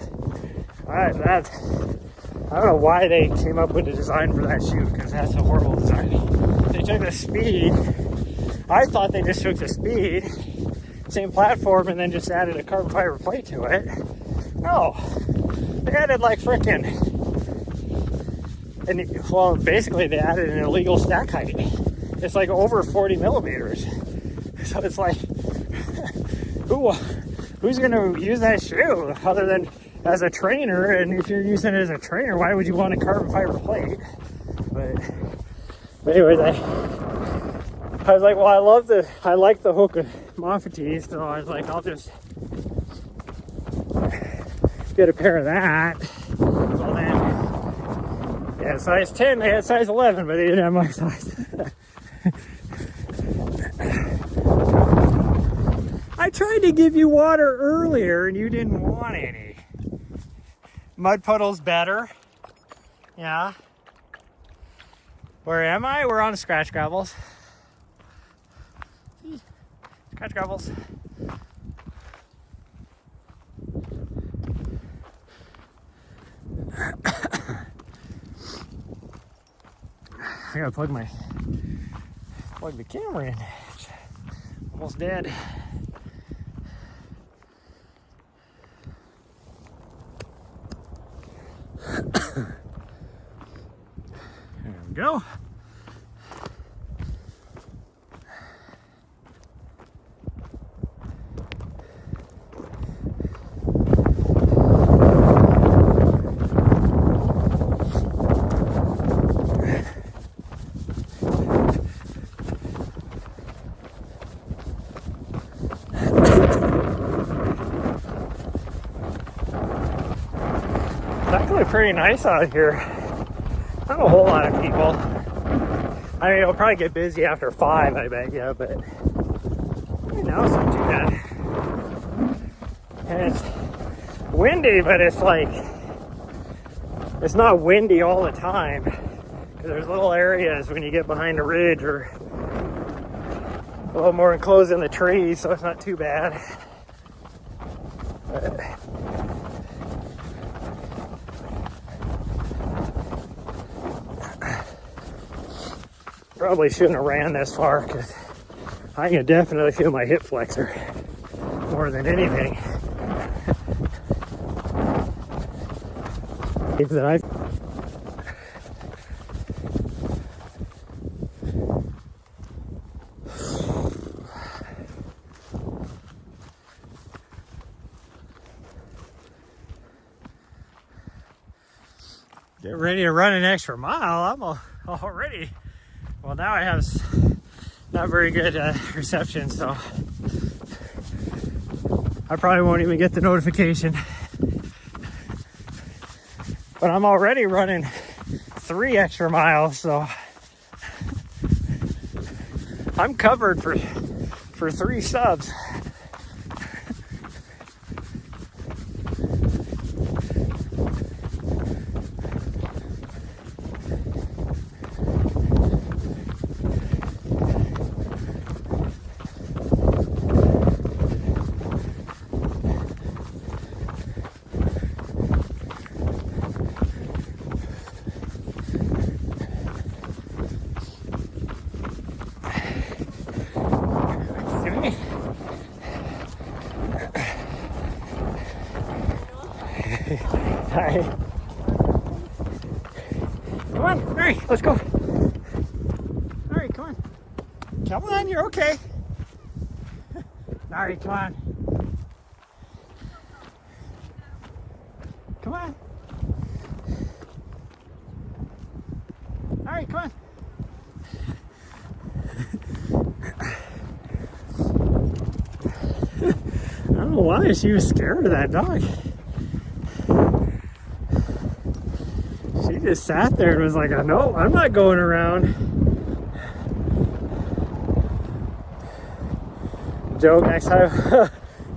I don't know why they came up with the design for that shoe, because that's a horrible design. They took the Speed. I thought they just took the Speed, same platform, and then just added a carbon fiber plate to it. No, they added like frickin', well, basically they added an illegal stack height. It's like over 40 millimeters. So it's like, who's gonna use that shoe other than as a trainer? And if you're using it as a trainer, why would you want a carbon fiber plate? But anyways, I was like, well, I like the Hoka Mafate, so I was like, I'll just get a pair of that. So then, yeah, size 10, they had size 11, but they didn't have my size. I tried to give you water earlier and you didn't want any. Mud puddle's better. Yeah. Where am I? We're on Scratch Gravels. Scratch Gravels. I gotta plug the camera in. It's almost dead. There we go. It's actually pretty nice out here. Not a whole lot of people. I mean, it'll probably get busy after 5, I bet you, but right now it's not too bad. And it's windy, but it's like, it's not windy all the time. Because there's little areas when you get behind a ridge or a little more enclosed in the trees, so it's not too bad. But probably shouldn't have ran this far because I can definitely feel my hip flexor more than anything. Get ready to run an extra mile. I'm already, well, now I have not very good reception, so I probably won't even get the notification. But I'm already running 3 extra miles, so I'm covered for 3 subs. Hi. Come on, all right, let's go. All right, come on. Come on, you're okay. All right, come on. on. All right, come on. I don't know why she was scared of that dog. She just sat there and was like, no, I'm not going around. Joe, next time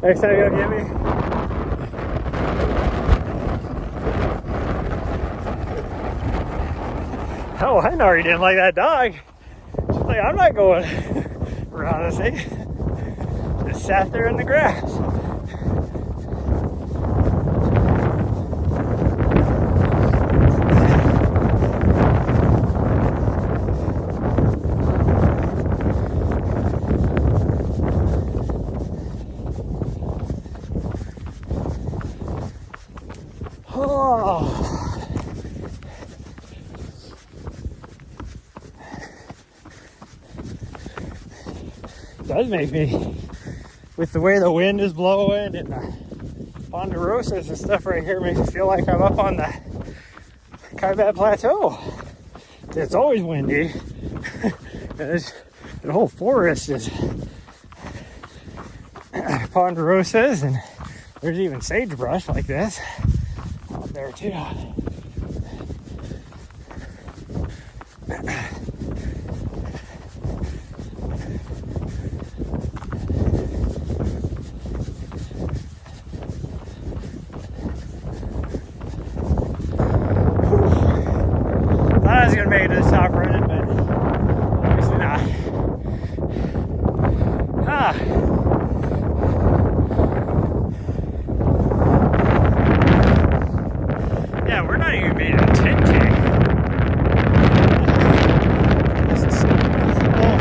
you'll get me. Oh, I know you didn't like that dog. She's like, I'm not going around this thing. Just sat there in the grass. Does make me, with the way the wind is blowing and the ponderosas and stuff right here, makes me feel like I'm up on the Kaibab Plateau. It's always windy. The whole forest is ponderosas, and there's even sagebrush like this out there too. I was gonna make it to the top running, but obviously not. Yeah, we're not even made it 10K. This is so cool.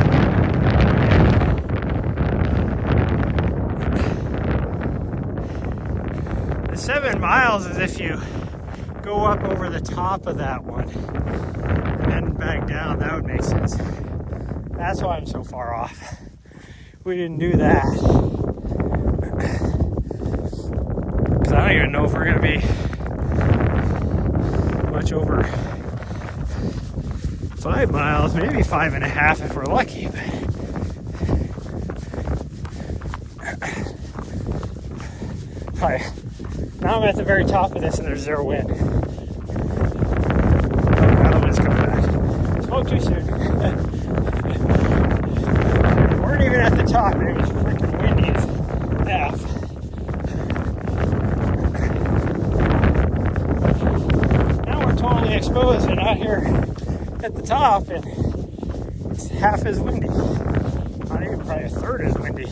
The 7 miles is if you go up over the top of that one and then back down. That would make sense. That's why I'm so far off. We didn't do that because I don't even know if we're gonna be much over 5 miles, maybe 5.5 if we're lucky. Alright, now I'm at the very top of this and there's zero wind. Spoke too soon. We weren't even at the top, and it was freaking windy as F. Now we're totally exposed and out here at the top, and it's half as windy. Not even probably a third as windy.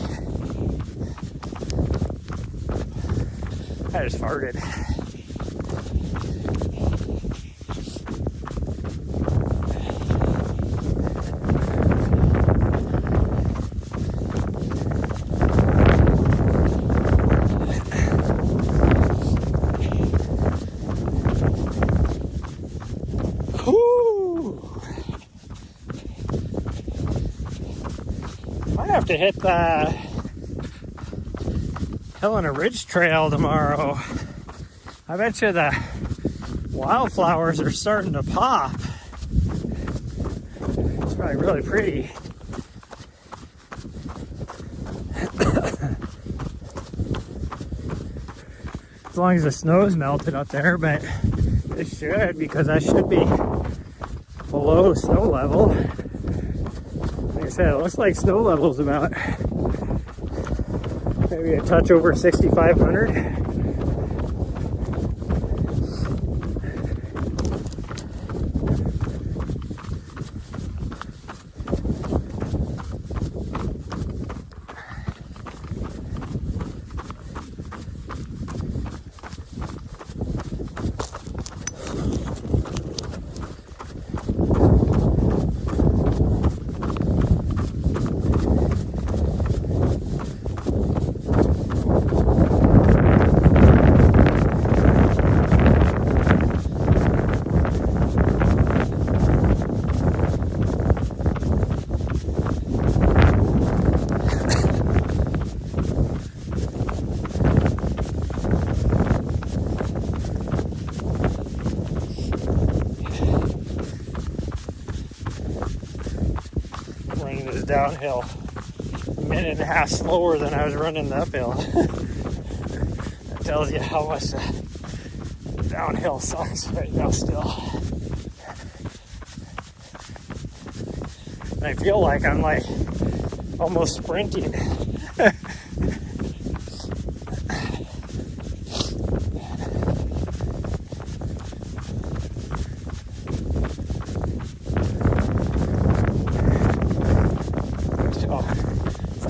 I just farted. Might have to hit the Helena Ridge Trail tomorrow. I bet you the wildflowers are starting to pop. It's probably really pretty. As long as the snow's melted up there, but it should, because I should be below snow level. Like I said, it looks like snow level's about maybe a touch over 6,500. downhill a minute and a half slower than I was running the uphill. That tells you how much the downhill sucks right now still. And I feel like I'm like almost sprinting.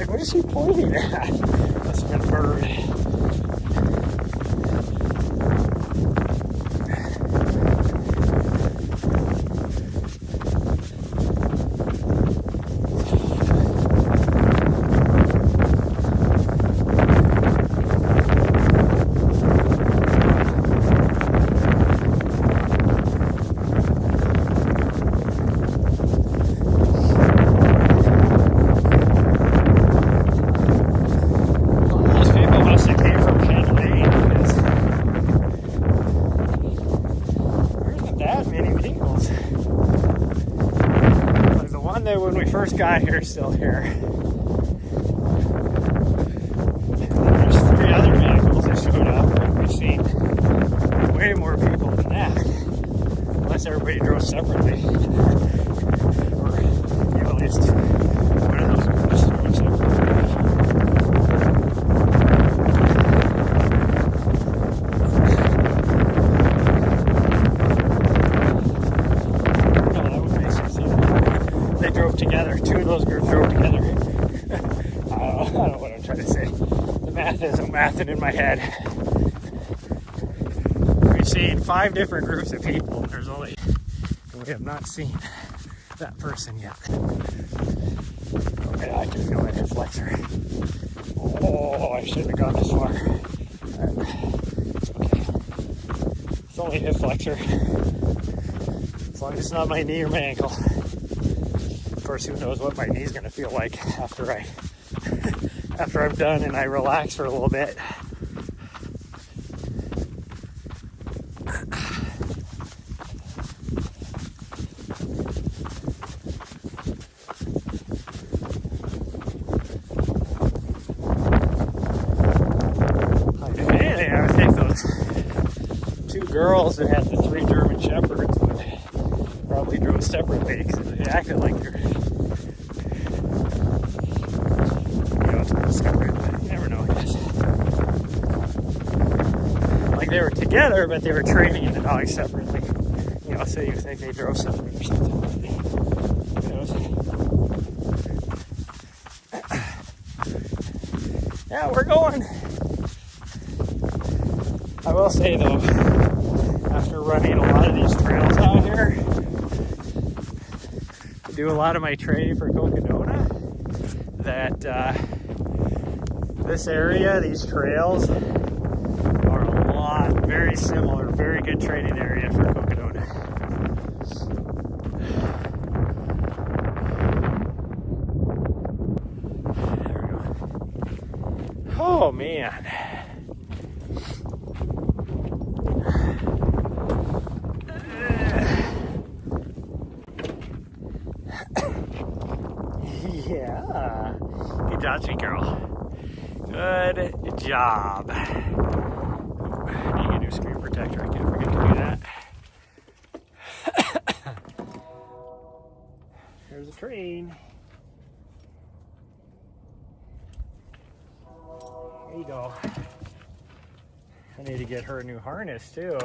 What is she pointing at? Must have been a bird. When we first got here, still here. There's 3 other vehicles that showed up, and we've seen way more people than that. Unless everybody drove separately. Or, at least one of those groups drove separately. Together. 2 of those groups drove together. I don't know what I'm trying to say. The math isn't mathing in my head. We've seen 5 different groups of people. We have not seen that person yet. Okay, I can feel my hip flexor. Oh, I shouldn't have gone this far. It's okay. It's only hip flexor. As long as it's not my knee or my ankle. Of course, who knows what my knee's gonna feel like after I'm done and I relax for a little bit. Hey, I would think those 2 girls that had the 3 German Shepherds would probably drove separately because they acted like they're discovery, but you never know, I guess. Like they were together, but they were training the dogs separately. So you think they drove separately or something. Who knows? Yeah, we're going. I will say though, after running a lot of these trails out here, I do a lot of my training for Cocodona, that this area, these trails, are a lot, very similar, very good training area for Cocodona. There we go. Oh man. Yeah. Good job, sweet girl. Good job. I need a new screen protector. I can't forget to do that. Here's a train. There you go. I need to get her a new harness too.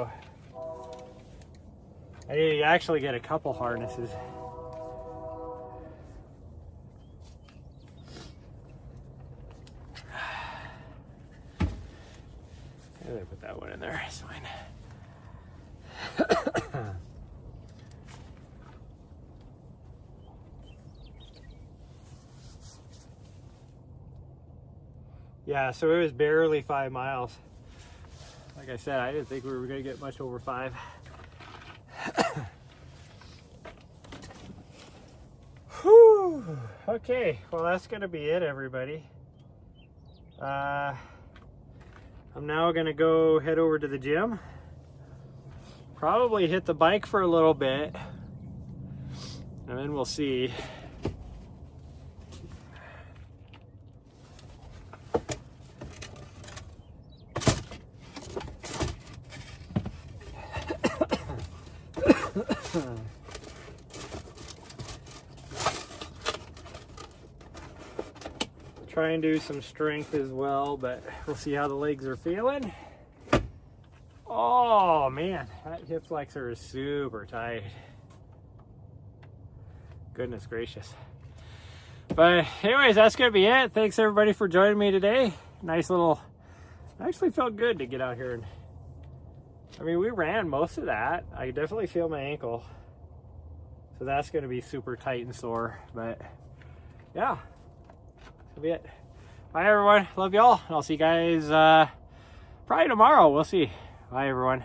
I need to actually get a couple harnesses. I put that one in there, it's fine. Yeah, so it was barely 5 miles. Like I said, I didn't think we were going to get much over 5. Whew. Okay, well that's going to be it, everybody. I'm now going to go head over to the gym. Probably hit the bike for a little bit. And then we'll see Try and do some strength as well, but we'll see how the legs are feeling. Oh man, that hip flexor is super tight. Goodness gracious. But anyways, that's gonna be it. Thanks everybody for joining me today. Nice little, actually felt good to get out here. And I mean, we ran most of that. I definitely feel my ankle. So that's gonna be super tight and sore, but yeah, that'll be it. Bye everyone, love y'all. And I'll see you guys probably tomorrow, we'll see. Bye everyone.